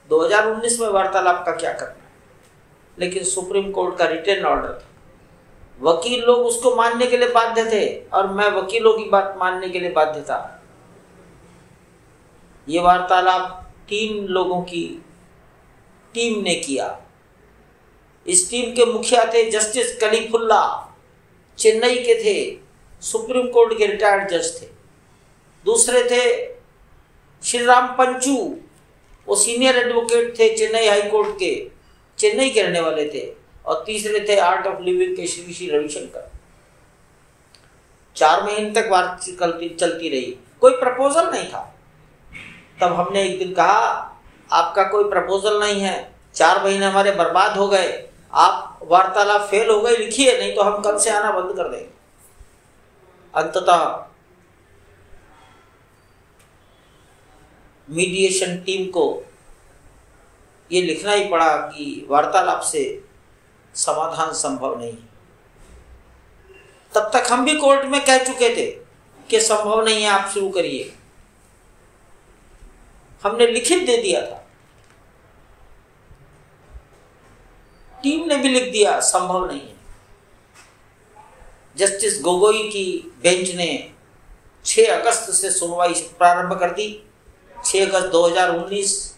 2019 में वार्तालाप का क्या करना, लेकिन सुप्रीम कोर्ट का रिटेन ऑर्डर था। वकील लोग उसको मानने के लिए बाध्य थे और मैं वकीलों की बात मानने के लिए बाध्य था। ये वार्तालाप 3 लोगों की टीम ने किया। इस टीम के मुखिया थे जस्टिस कलीफुल्ला, चेन्नई के थे, सुप्रीम कोर्ट के रिटायर्ड जज थे। दूसरे थे श्री राम पंचू, वो सीनियर एडवोकेट थे चेन्नई हाई कोर्ट के, चेन्नई के रहने वाले थे। और तीसरे थे आर्ट ऑफ लिविंग के श्री रविशंकर। 4 महीने तक बातचीत चलती रही, कोई प्रपोजल नहीं था। तब हमने एक दिन कहा आपका कोई प्रपोजल नहीं है, 4 महीने हमारे बर्बाद हो गए, आप वार्तालाप फेल हो गए, लिखिए, नहीं तो हम कल से आना बंद कर देंगे। अंततः मीडिएशन टीम को ये लिखना ही पड़ा कि वार्तालाप से समाधान संभव नहीं। तब तक हम भी कोर्ट में कह चुके थे कि संभव नहीं है, आप शुरू करिए। हमने लिखित दे दिया था, टीम ने भी लिख दिया संभव नहीं है। जस्टिस गोगोई की बेंच ने 6 अगस्त से सुनवाई प्रारंभ कर दी। 6 अगस्त 2019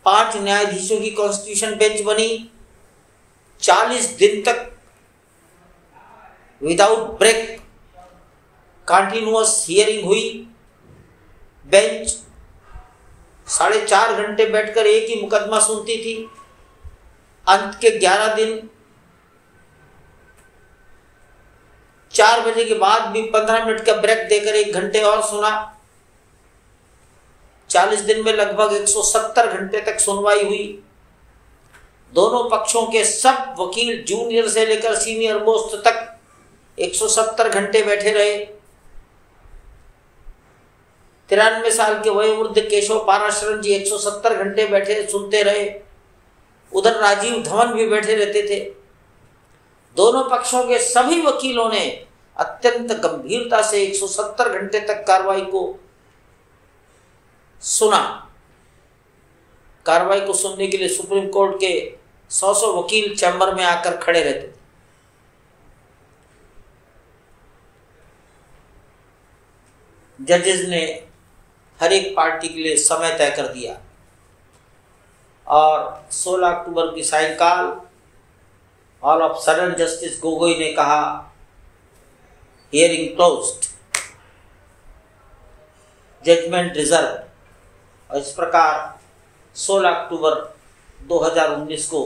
5 न्यायाधीशों की कॉन्स्टिट्यूशन बेंच बनी। 40 दिन तक विदाउट ब्रेक कंटिन्यूअस हियरिंग हुई। बेंच 4.5 घंटे बैठकर एक ही मुकदमा सुनती थी। अंत के 11 दिन 4 बजे के बाद भी 15 मिनट का ब्रेक देकर 1 घंटे और सुना। 40 दिन में लगभग 170 घंटे तक सुनवाई हुई। दोनों पक्षों के सब वकील जूनियर से लेकर सीनियर मोस्ट तक 170 घंटे बैठे रहे। 93 साल के वयोवृद्ध केशव पाराशरन जी 170 घंटे बैठे सुनते रहे। उधर राजीव धवन भी बैठे रहते थे। दोनों पक्षों के सभी वकीलों ने अत्यंत गंभीरता से 170 घंटे तक कार्रवाई को सुना। कार्रवाई को सुनने के लिए सुप्रीम कोर्ट के 100 वकील चैम्बर में आकर खड़े रहते थे। जजेस ने हर एक पार्टी के लिए समय तय कर दिया और 16 अक्टूबर की सायंकाल all of sudden justice Gogoi ने कहा हियरिंग क्लोज्ड, जजमेंट रिजर्व। और इस प्रकार 16 अक्टूबर 2019 को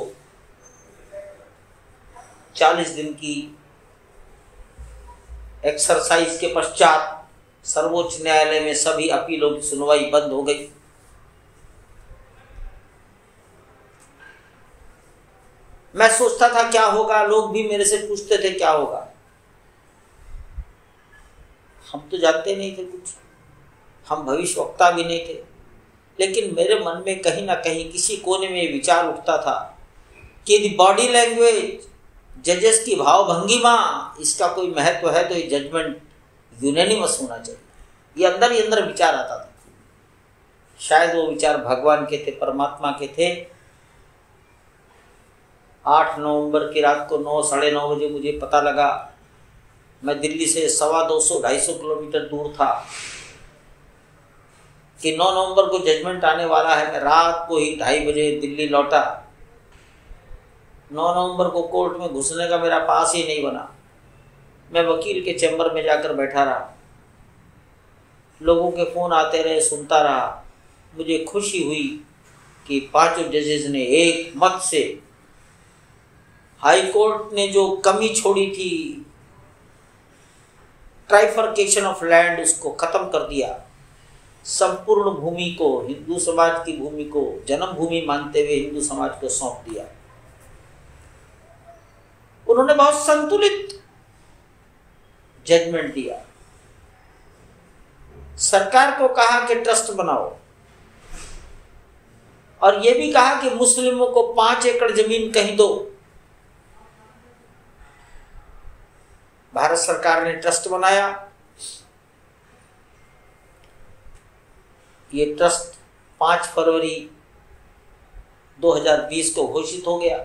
40 दिन की एक्सरसाइज के पश्चात सर्वोच्च न्यायालय में सभी अपीलों की सुनवाई बंद हो गई। मैं सोचता था क्या होगा, लोग भी मेरे से पूछते थे क्या होगा। हम तो जानते नहीं थे कुछ, हम भविष्यवक्ता भी नहीं थे, लेकिन मेरे मन में कहीं ना कहीं किसी कोने में विचार उठता था कि यदि बॉडी लैंग्वेज, जजेस की भाव भंगिमा, इसका कोई महत्व है तो ये जजमेंट यूनानिमस होना चाहिए। ये अंदर ही अंदर विचार आता था। शायद वो विचार भगवान के थे, परमात्मा के थे। 8 नवंबर की रात को 9, साढ़े 9 बजे मुझे पता लगा। मैं दिल्ली से 250-250 किलोमीटर दूर था कि 9 नवंबर को जजमेंट आने वाला है। मैं रात को ही 2:30 बजे दिल्ली लौटा। 9 नवंबर को कोर्ट में घुसने का मेरा पास ही नहीं बना। मैं वकील के चैम्बर में जाकर बैठा रहा, लोगों के फ़ोन आते रहे, सुनता रहा। मुझे खुशी हुई कि 5 जजेस ने एक मत से हाई कोर्ट ने जो कमी छोड़ी थी, ट्राइफर्केशन ऑफ लैंड, उसको खत्म कर दिया। संपूर्ण भूमि को, हिंदू समाज की भूमि को जन्मभूमि मानते हुए हिंदू समाज को सौंप दिया। उन्होंने बहुत संतुलित जजमेंट दिया। सरकार को कहा कि ट्रस्ट बनाओ, और यह भी कहा कि मुस्लिमों को 5 एकड़ जमीन कहीं दो। भारत सरकार ने ट्रस्ट बनाया। ये ट्रस्ट 5 फरवरी 2020 को घोषित हो गया।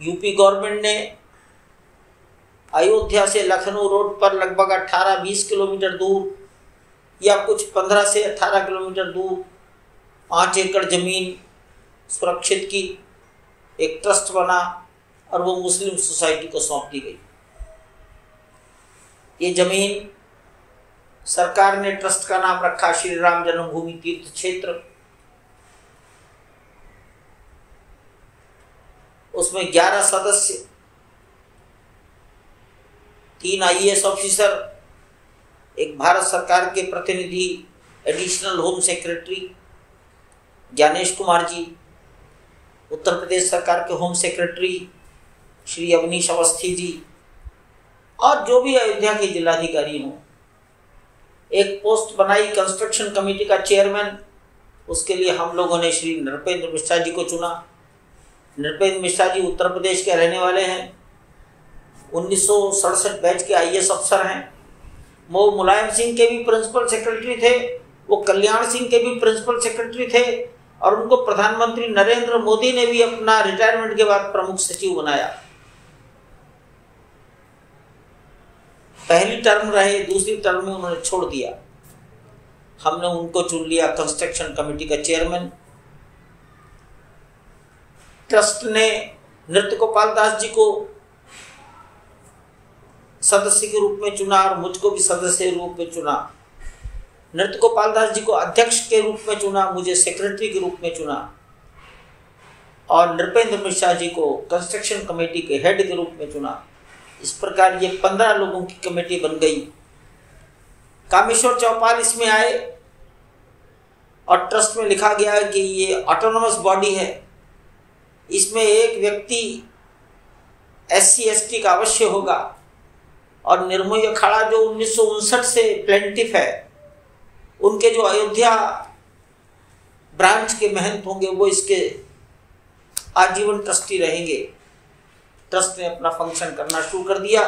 यूपी गवर्नमेंट ने अयोध्या से लखनऊ रोड पर लगभग 18-20 किलोमीटर दूर या कुछ 15 से 18 किलोमीटर दूर 5 एकड़ जमीन सुरक्षित की, एक ट्रस्ट बना और वो मुस्लिम सोसाइटी को सौंप दी गई। ये जमीन सरकार ने ट्रस्ट का नाम रखा श्री राम जन्मभूमि तीर्थ क्षेत्र। उसमें 11 सदस्य, 3 IAS ऑफिसर, एक भारत सरकार के प्रतिनिधि, additional home secretary Gyanesh Kumar ji, Uttar Pradesh सरकार के होम सेक्रेटरी श्री अवनीश अवस्थी जी, और जो भी अयोध्या के जिलाधिकारी हों। एक पोस्ट बनाई कंस्ट्रक्शन कमेटी का चेयरमैन। उसके लिए हम लोगों ने श्री नृपेंद्र मिश्रा जी को चुना। नृपेंद्र मिश्रा जी उत्तर प्रदेश के रहने वाले हैं, 1967 बैच के IAS अफसर हैं। वो मुलायम सिंह के भी प्रिंसिपल सेक्रेटरी थे, वो कल्याण सिंह के भी प्रिंसिपल सेक्रेटरी थे, और उनको प्रधानमंत्री नरेंद्र मोदी ने भी अपना रिटायरमेंट के बाद प्रमुख सचिव बनाया। पहली टर्म रहे, दूसरी टर्म में उन्होंने छोड़ दिया। हमने उनको चुन लिया कंस्ट्रक्शन कमेटी का चेयरमैन। ट्रस्ट ने नृत्य गोपाल दास जी को सदस्य के रूप में चुना और मुझको भी सदस्य के रूप में चुना। नृत्य गोपाल दास जी को अध्यक्ष के रूप में चुना, मुझे सेक्रेटरी के रूप में चुना, और नृपेंद्र मिश्रा जी को कंस्ट्रक्शन कमेटी के हेड के रूप में चुना। इस प्रकार ये 15 लोगों की कमेटी बन गई। कामेश्वर चौपाल इसमें आए और ट्रस्ट में लिखा गया कि ये ऑटोनोमस बॉडी है, इसमें एक व्यक्ति SC/ST का अवश्य होगा, और निर्मोही अखाड़ा जो 1959 से प्लेंटिफ है, उनके जो अयोध्या ब्रांच के महंत होंगे वो इसके आजीवन ट्रस्टी रहेंगे। ट्रस्ट ने अपना फंक्शन करना शुरू कर दिया।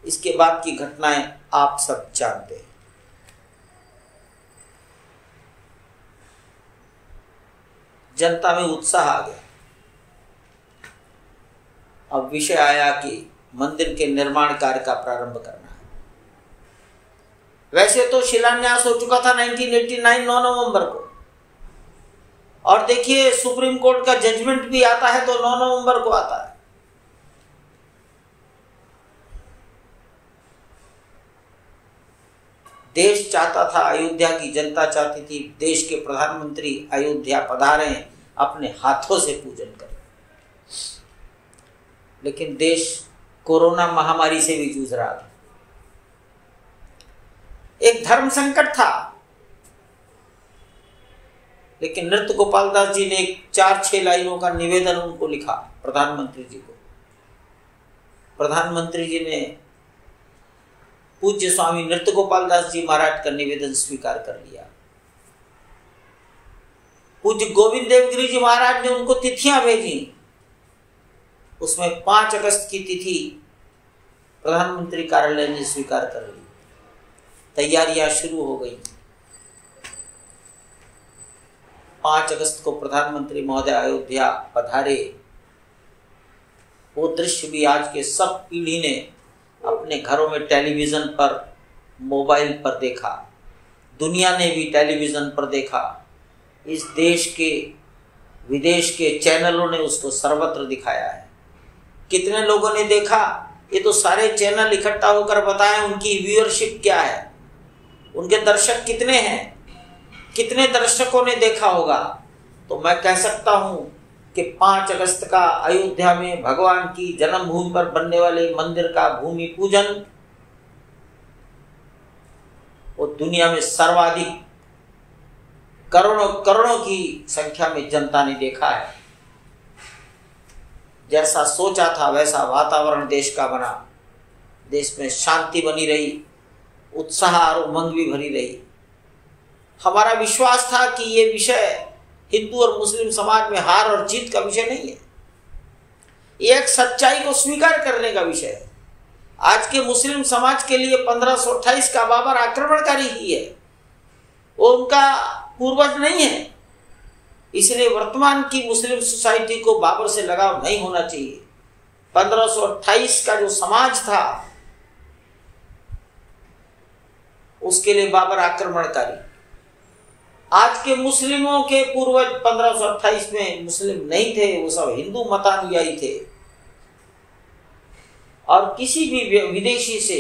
इसके बाद की घटनाएं आप सब जानते हैं। जनता में उत्साह आ गया। अब विषय आया कि मंदिर के निर्माण कार्य का प्रारंभ करना है। वैसे तो शिलान्यास हो चुका था 1989 9 नवंबर को, और देखिए सुप्रीम कोर्ट का जजमेंट भी आता है तो 9 नवंबर को आता है। देश चाहता था, अयोध्या की जनता चाहती थी, देश के प्रधानमंत्री अयोध्या पधारें, अपने हाथों से पूजन करें। लेकिन देश कोरोना महामारी से भी जूझ रहा था, एक धर्म संकट था। लेकिन नृत्य गोपाल दास जी ने एक 4-6 लाइनों का निवेदन उनको लिखा प्रधानमंत्री जी को। प्रधानमंत्री जी ने पूज्य स्वामी नृत्य गोपाल दास जी महाराज का निवेदन स्वीकार कर लिया। पूज्य गोविंद देवगिरी जी महाराज ने उनको तिथियां भेजी, उसमें 5 अगस्त की तिथि प्रधानमंत्री कार्यालय ने स्वीकार कर ली। तैयारियां शुरू हो गई। 5 अगस्त को प्रधानमंत्री महोदय अयोध्या पधारे। वो दृश्य भी आज के सब पीढ़ी ने अपने घरों में टेलीविजन पर, मोबाइल पर देखा, दुनिया ने भी टेलीविजन पर देखा। इस देश के विदेश के चैनलों ने उसको सर्वत्र दिखाया है। कितने लोगों ने देखा, ये तो सारे चैनल इकट्ठा होकर बताएं उनकी व्यूअरशिप क्या है, उनके दर्शक कितने हैं, कितने दर्शकों ने देखा होगा। तो मैं कह सकता हूं कि 5 अगस्त का अयोध्या में भगवान की जन्मभूमि पर बनने वाले मंदिर का भूमि पूजन वो दुनिया में सर्वाधिक करोड़ों करोड़ों की संख्या में जनता ने देखा है। जैसा सोचा था वैसा वातावरण देश का बना, देश में शांति बनी रही, उत्साह और उमंग भी भरी रही। हमारा विश्वास था कि ये विषय हिंदू और मुस्लिम समाज में हार और जीत का विषय नहीं है, ये एक सच्चाई को स्वीकार करने का विषय है। आज के मुस्लिम समाज के लिए 1528 का बाबर आक्रमणकारी ही है, वो उनका पूर्वज नहीं है। इसलिए वर्तमान की मुस्लिम सोसाइटी को बाबर से लगाव नहीं होना चाहिए। 1528 का जो समाज था उसके लिए बाबर आक्रमणकारी। आज के मुस्लिमों के पूर्वज 1528 में मुस्लिम नहीं थे, वो सब हिंदू मतानुयायी थे। और किसी भी विदेशी से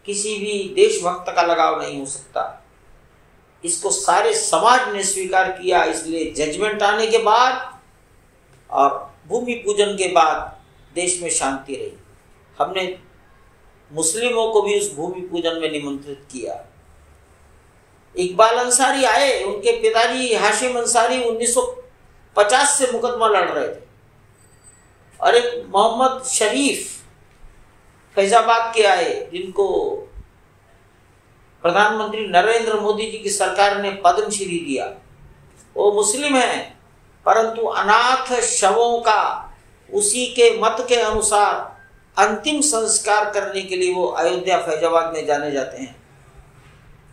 किसी भी देशभक्त का लगाव नहीं हो सकता। इसको सारे समाज ने स्वीकार किया। इसलिए जजमेंट आने के बाद और भूमि पूजन के बाद देश में शांति रही। हमने मुस्लिमों को भी उस भूमि पूजन में निमंत्रित किया। इकबाल अंसारी आए, उनके पिताजी हाशिम अंसारी 1950 से मुकदमा लड़ रहे थे, और एक मोहम्मद शरीफ फैजाबाद के आए जिनको प्रधानमंत्री नरेंद्र मोदी जी की सरकार ने पद्मश्री दिया। वो मुस्लिम हैं, परंतु अनाथ शवों का उसी के मत के अनुसार अंतिम संस्कार करने के लिए वो अयोध्या फैजाबाद में जाने जाते हैं।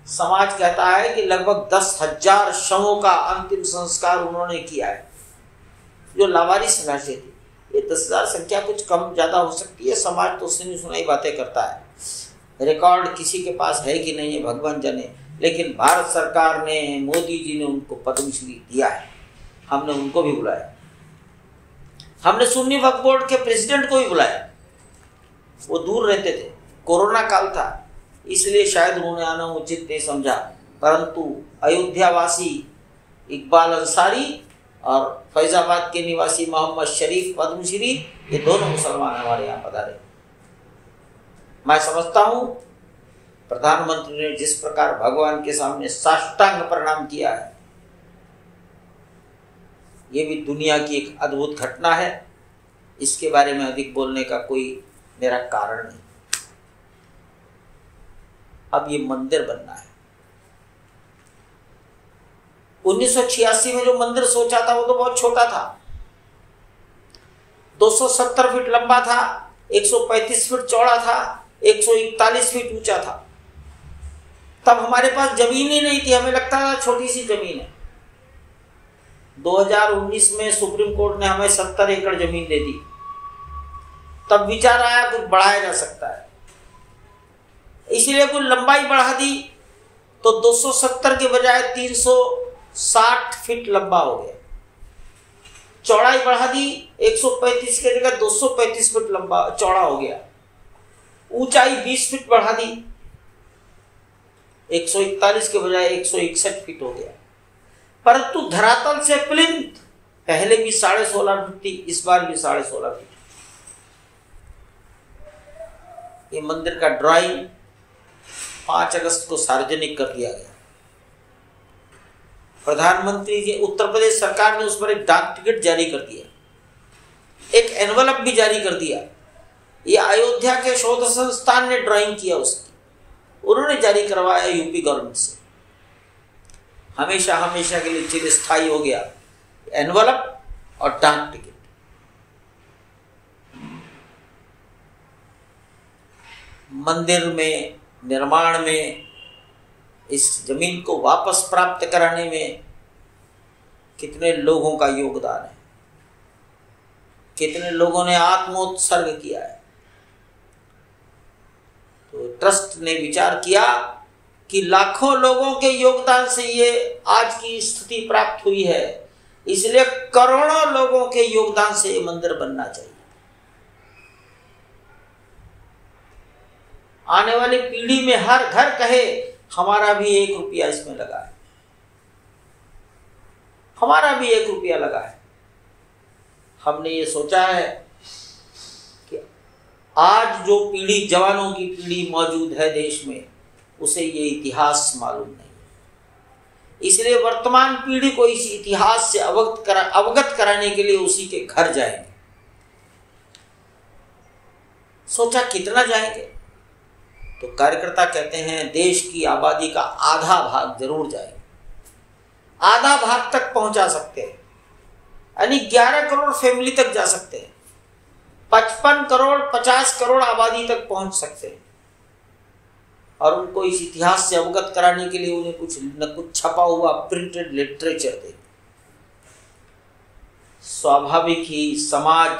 समाज कहता है कि लगभग 10,000 शवों का अंतिम संस्कार उन्होंने किया है, जो लावारिस लाशें थी। ये 10,000 संख्या कुछ कम ज्यादा हो सकती है, समाज तो सुनी सुनाई बातें करता है। रिकॉर्ड किसी के पास है कि नहीं है भगवान जाने, लेकिन भारत सरकार ने, मोदी जी ने उनको पद्मश्री दिया है। हमने उनको भी बुलाया, हमने सुन्नी वक्फ बोर्ड के प्रेसिडेंट को भी बुलाया। वो दूर रहते थे, कोरोना काल था, इसलिए शायद उन्होंने आना उचित नहीं समझा, परंतु अयोध्या वासी इकबाल अंसारी और फैजाबाद के निवासी मोहम्मद शरीफ पद्मश्री, ये दोनों मुसलमान हमारे यहाँ पधारे। मैं समझता हूँ प्रधानमंत्री ने जिस प्रकार भगवान के सामने साष्टांग प्रणाम किया है, ये भी दुनिया की एक अद्भुत घटना है। इसके बारे में अधिक बोलने का कोई मेरा कारण नहीं। अब ये मंदिर बनना है। 1986 में जो मंदिर सोचा था वो तो बहुत छोटा था, 270 फीट लंबा था, 135 फीट चौड़ा था, 141 फीट ऊंचा था। तब हमारे पास जमीन ही नहीं थी, हमें लगता था छोटी सी जमीन है। 2019 में सुप्रीम कोर्ट ने हमें 70 एकड़ जमीन दे दी। तब विचार आया कुछ बढ़ाया जा सकता है, इसलिए कुछ लंबाई बढ़ा दी तो 270 के बजाय 360 फीट लंबा हो गया। चौड़ाई बढ़ा दी 135 के जगह 235 फीट लंबा चौड़ा हो गया। ऊंचाई 20 फीट बढ़ा दी, 141 के बजाय 161 फीट हो गया। परंतु धरातल से प्लिंथ पहले भी 16.5 फीट थी, इस बार भी 16.5 फीट। ये मंदिर का ड्राइंग 5 अगस्त को सार्वजनिक कर दिया गया। प्रधानमंत्री जी उत्तर प्रदेश सरकार ने उस पर एक डाक टिकट जारी कर दिया, एक एनवलप भी जारी कर दिया। ये अयोध्या के शोध संस्थान ने ड्राइंग किया उसकी, उन्होंने जारी करवाया यूपी गवर्नमेंट से। हमेशा हमेशा के लिए चिरस्थायी हो गया एनवलप और डाक टिकट। मंदिर में निर्माण में इस जमीन को वापस प्राप्त कराने में कितने लोगों का योगदान है, कितने लोगों ने आत्मोत्सर्ग किया है। तो ट्रस्ट ने विचार किया कि लाखों लोगों के योगदान से ये आज की स्थिति प्राप्त हुई है, इसलिए करोड़ों लोगों के योगदान से ये मंदिर बनना चाहिए। आने वाली पीढ़ी में हर घर कहे हमारा भी 1 रुपया इसमें लगा है, हमारा भी 1 रुपया लगा है। हमने ये सोचा है कि आज जो पीढ़ी, जवानों की पीढ़ी मौजूद है देश में, उसे ये इतिहास मालूम नहीं है, इसलिए वर्तमान पीढ़ी को इस इतिहास से अवगत कराने के लिए उसी के घर जाएंगे। सोचा कितना जाएंगे, तो कार्यकर्ता कहते हैं देश की आबादी का आधा भाग जरूर जाएगा, आधा भाग तक पहुंचा सकते हैं, यानी 11 करोड़ फैमिली तक जा सकते हैं, 55 करोड़ 50 करोड़ आबादी तक पहुंच सकते हैं। और उनको इस इतिहास से अवगत कराने के लिए उन्हें कुछ न कुछ छपा हुआ प्रिंटेड लिटरेचर दे। स्वाभाविक ही समाज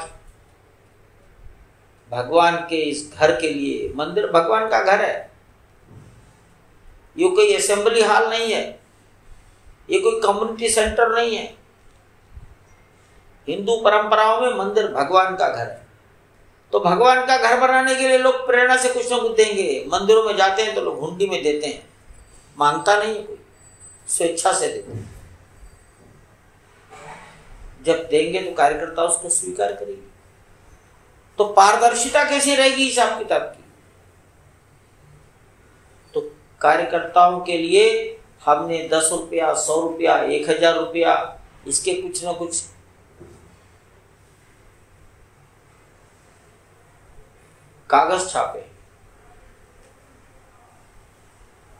भगवान के इस घर के लिए, मंदिर भगवान का घर है, ये कोई असेंबली हॉल नहीं है, ये कोई कम्युनिटी सेंटर नहीं है। हिंदू परंपराओं में मंदिर भगवान का घर है, तो भगवान का घर बनाने के लिए लोग प्रेरणा से कुछ न कुछ देंगे। मंदिरों में जाते हैं तो लोग हुंडी में देते हैं, मांगता नहीं है कोई, स्वेच्छा से देते हैं। जब देंगे तो कार्यकर्ता उसको स्वीकार करेंगे। तो पारदर्शिता कैसी रहेगी हिसाब किताब की? तो कार्यकर्ताओं के लिए हमने 10 रुपया, 100 रुपया, 1000 रुपया, इसके कुछ ना कुछ कागज छापे।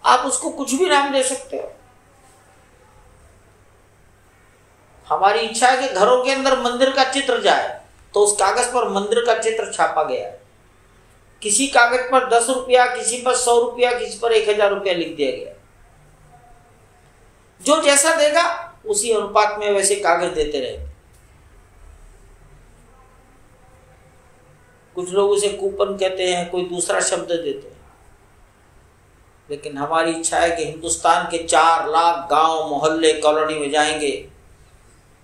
आप उसको कुछ भी नाम दे सकते हो। हमारी इच्छा है कि घरों के अंदर मंदिर का चित्र जाए, तो उस कागज पर मंदिर का चित्र छापा गया है। किसी कागज पर 10 रुपया, किसी पर 100 रुपया, किसी पर 1000 रुपया लिख दिया गया। जो जैसा देगा उसी अनुपात में वैसे कागज देते रहे। कुछ लोग उसे कूपन कहते हैं, कोई दूसरा शब्द देते हैं, लेकिन हमारी इच्छा है कि हिंदुस्तान के 4 लाख गांव, मोहल्ले, कॉलोनी में जाएंगे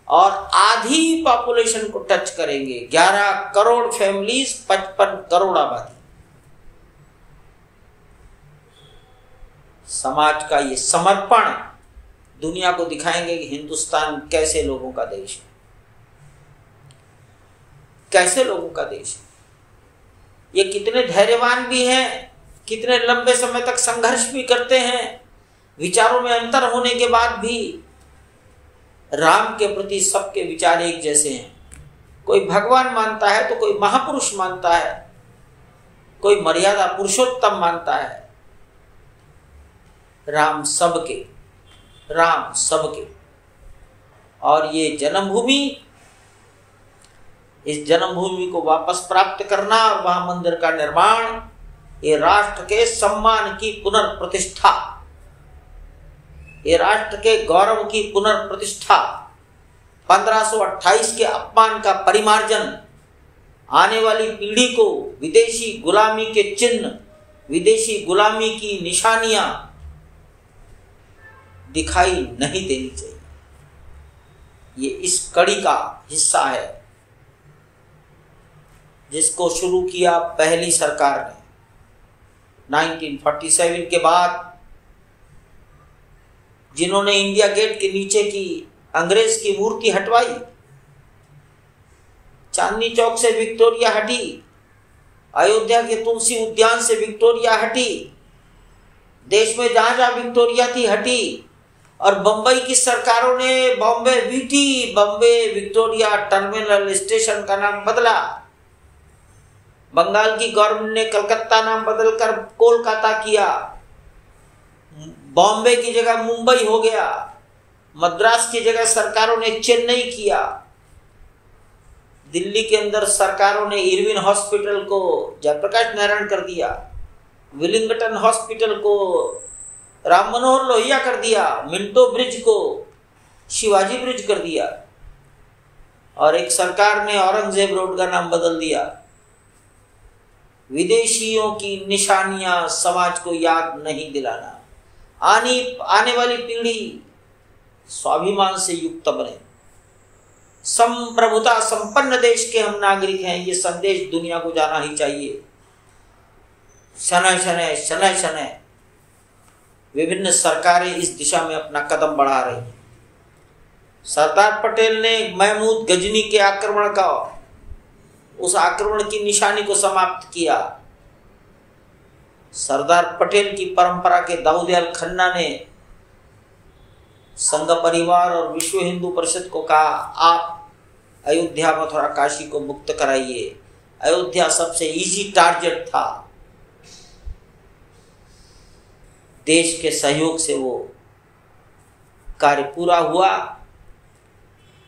और आधी पॉपुलेशन को टच करेंगे। 11 करोड़ फैमिलीज, 55 करोड़ आबादी। समाज का ये समर्पण दुनिया को दिखाएंगे कि हिंदुस्तान कैसे लोगों का देश है, कैसे लोगों का देश है। ये कितने धैर्यवान भी हैं, कितने लंबे समय तक संघर्ष भी करते हैं। विचारों में अंतर होने के बाद भी राम के प्रति सबके विचार एक जैसे हैं। कोई भगवान मानता है तो कोई महापुरुष मानता है, कोई मर्यादा पुरुषोत्तम मानता है। राम सबके, राम सबके। और ये जन्मभूमि, इस जन्मभूमि को वापस प्राप्त करना और वहां मंदिर का निर्माण, ये राष्ट्र के सम्मान की पुनर्प्रतिष्ठा, ये राष्ट्र के गौरव की पुनर्प्रतिष्ठा, 1528 के अपमान का परिमार्जन, आने वाली पीढ़ी को विदेशी गुलामी के चिन्ह, विदेशी गुलामी की निशानियां दिखाई नहीं देनी चाहिए। ये इस कड़ी का हिस्सा है जिसको शुरू किया पहली सरकार ने 1947 के बाद, जिन्होंने इंडिया गेट के नीचे की अंग्रेज की मूर्ति हटवाई, चांदनी चौक से विक्टोरिया हटी, अयोध्या के तुलसी उद्यान से विक्टोरिया हटी, देश में जहां जहां विक्टोरिया थी हटी, और बंबई की सरकारों ने Bombay BT, Bombay Victoria terminal station का नाम बदला। बंगाल की गवर्नमेंट ने कलकत्ता नाम बदलकर कोलकाता किया, बॉम्बे की जगह मुंबई हो गया, मद्रास की जगह सरकारों ने चेन्नई किया, दिल्ली के अंदर सरकारों ने इरविन हॉस्पिटल को जयप्रकाश नारायण कर दिया, विलिंगटन हॉस्पिटल को राम मनोहर लोहिया कर दिया, मिंटो ब्रिज को शिवाजी ब्रिज कर दिया, और एक सरकार ने औरंगजेब रोड का नाम बदल दिया। विदेशियों की निशानियां समाज को याद नहीं दिलाना। आने वाली पीढ़ी स्वाभिमान से युक्त बने। संप्रभुता संपन्न देश के हम नागरिक हैं, ये संदेश दुनिया को जाना ही चाहिए। शनय शनय विभिन्न सरकारें इस दिशा में अपना कदम बढ़ा रही हैं। सरदार पटेल ने महमूद गजनी के आक्रमण का, उस आक्रमण की निशानी को समाप्त किया। सरदार पटेल की परंपरा के दाऊदयाल खन्ना ने संघ परिवार और विश्व हिंदू परिषद को कहा, आप अयोध्या मथुरा काशी को मुक्त कराइए। अयोध्या सबसे इजी टारगेट था। देश के सहयोग से वो कार्य पूरा हुआ।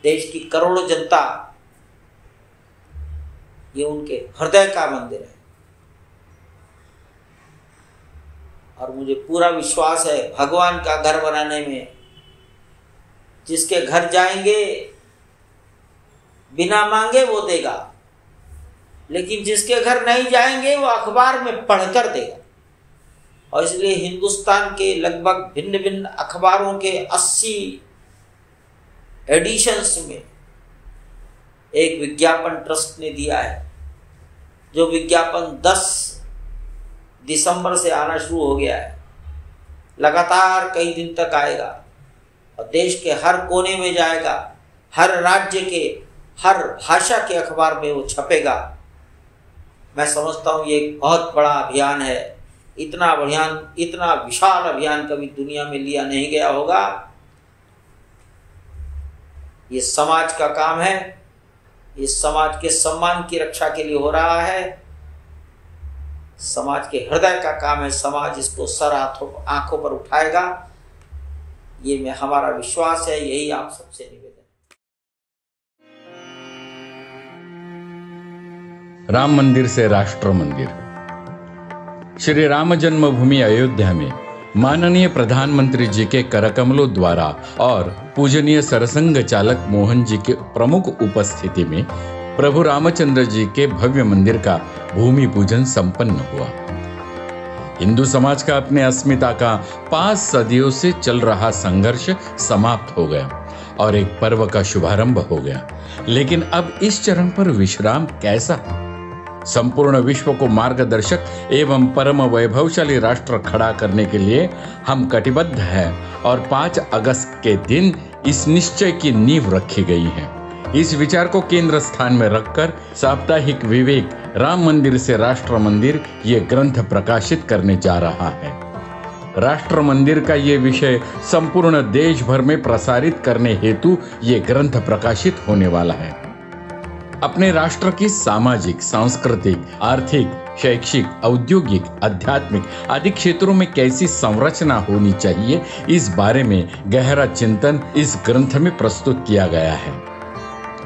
देश की करोड़ों जनता, ये उनके हृदय का मंदिर है, और मुझे पूरा विश्वास है भगवान का घर बनाने में जिसके घर जाएंगे बिना मांगे वो देगा, लेकिन जिसके घर नहीं जाएंगे वो अखबार में पढ़कर देगा। और इसलिए हिंदुस्तान के लगभग भिन्न भिन्न अखबारों के 80 एडिशंस में एक विज्ञापन ट्रस्ट ने दिया है, जो विज्ञापन 10 दिसंबर से आना शुरू हो गया है, लगातार कई दिन तक आएगा और देश के हर कोने में जाएगा। हर राज्य के हर भाषा के अखबार में वो छपेगा। मैं समझता हूँ ये एक बहुत बड़ा अभियान है। इतना विशाल अभियान कभी दुनिया में लिया नहीं गया होगा। ये समाज का काम है, ये समाज के सम्मान की रक्षा के लिए हो रहा है, समाज के हृदय का काम है। समाज इसको सर आंखों पर उठाएगा, ये में हमारा विश्वास है। यही आप सबसे निवेदन। राम मंदिर से राष्ट्र मंदिर। श्री राम जन्मभूमि अयोध्या में माननीय प्रधानमंत्री जी के करकमलों द्वारा और पूजनीय सरसंघ चालक मोहन जी के प्रमुख उपस्थिति में प्रभु रामचंद्र जी के भव्य मंदिर का भूमि पूजन संपन्न हुआ। हिंदू समाज का अपने अस्मिता का 5 सदियों से चल रहा संघर्ष समाप्त हो गया और एक पर्व का शुभारंभ हो गया। लेकिन अब इस चरण पर विश्राम कैसा? संपूर्ण विश्व को मार्गदर्शक एवं परम वैभवशाली राष्ट्र खड़ा करने के लिए हम कटिबद्ध हैं और 5 अगस्त के दिन इस निश्चय की नींव रखी गई है। इस विचार को केंद्र स्थान में रखकर साप्ताहिक विवेक राम मंदिर से राष्ट्र मंदिर ये ग्रंथ प्रकाशित करने जा रहा है। राष्ट्र मंदिर का ये विषय संपूर्ण देश भर में प्रसारित करने हेतु ये ग्रंथ प्रकाशित होने वाला है। अपने राष्ट्र की सामाजिक, सांस्कृतिक, आर्थिक, शैक्षिक, औद्योगिक, आध्यात्मिक आदि क्षेत्रों में कैसी संरचना होनी चाहिए, इस बारे में गहरा चिंतन इस ग्रंथ में प्रस्तुत किया गया है।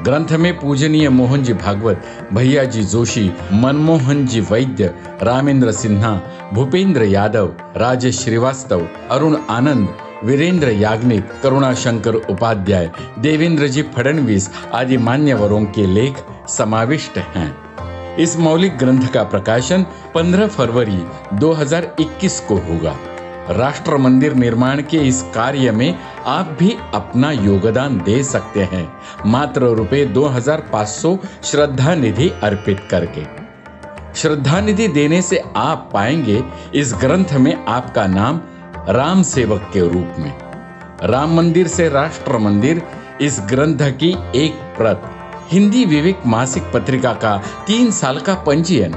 ग्रंथ में पूजनीय मोहन जी भागवत, भैया जी जोशी, मनमोहन जी वैद्य, रामेंद्र सिन्हा, भूपेंद्र यादव, राजेश श्रीवास्तव, अरुण आनंद, वीरेंद्र याग्निक, करुणाशंकर उपाध्याय, देवेंद्र जी फडणवीस आदि मान्यवरों के लेख समाविष्ट हैं। इस मौलिक ग्रंथ का प्रकाशन 15 फरवरी 2021 को होगा। राष्ट्र मंदिर निर्माण के इस कार्य में आप भी अपना योगदान दे सकते हैं, मात्र ₹2500 श्रद्धा निधि अर्पित करके। श्रद्धा निधि देने से आप पाएंगे इस ग्रंथ में आपका नाम राम सेवक के रूप में। राम मंदिर से राष्ट्र मंदिर इस ग्रंथ की एक प्रत, हिंदी विवेक मासिक पत्रिका का 3 साल का पंजीयन,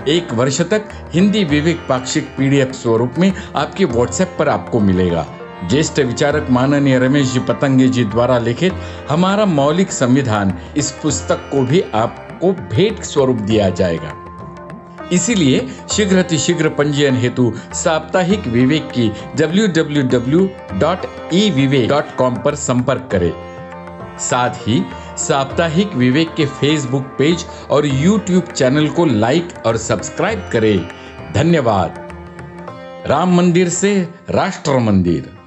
1 वर्ष तक हिंदी विवेक पाक्षिक PDF स्वरूप में आपके WhatsApp पर आपको मिलेगा। ज्येष्ठ विचारक माननीय रमेश जी पतंगे जी द्वारा लिखित हमारा मौलिक संविधान, इस पुस्तक को भी आपको भेंट स्वरूप दिया जाएगा। इसीलिए शीघ्र पंजीयन हेतु साप्ताहिक विवेक की www.evivek.com पर संपर्क करें। साथ ही साप्ताहिक विवेक के फेसबुक पेज और YouTube चैनल को लाइक और सब्सक्राइब करें। धन्यवाद। राम मंदिर से राष्ट्र मंदिर।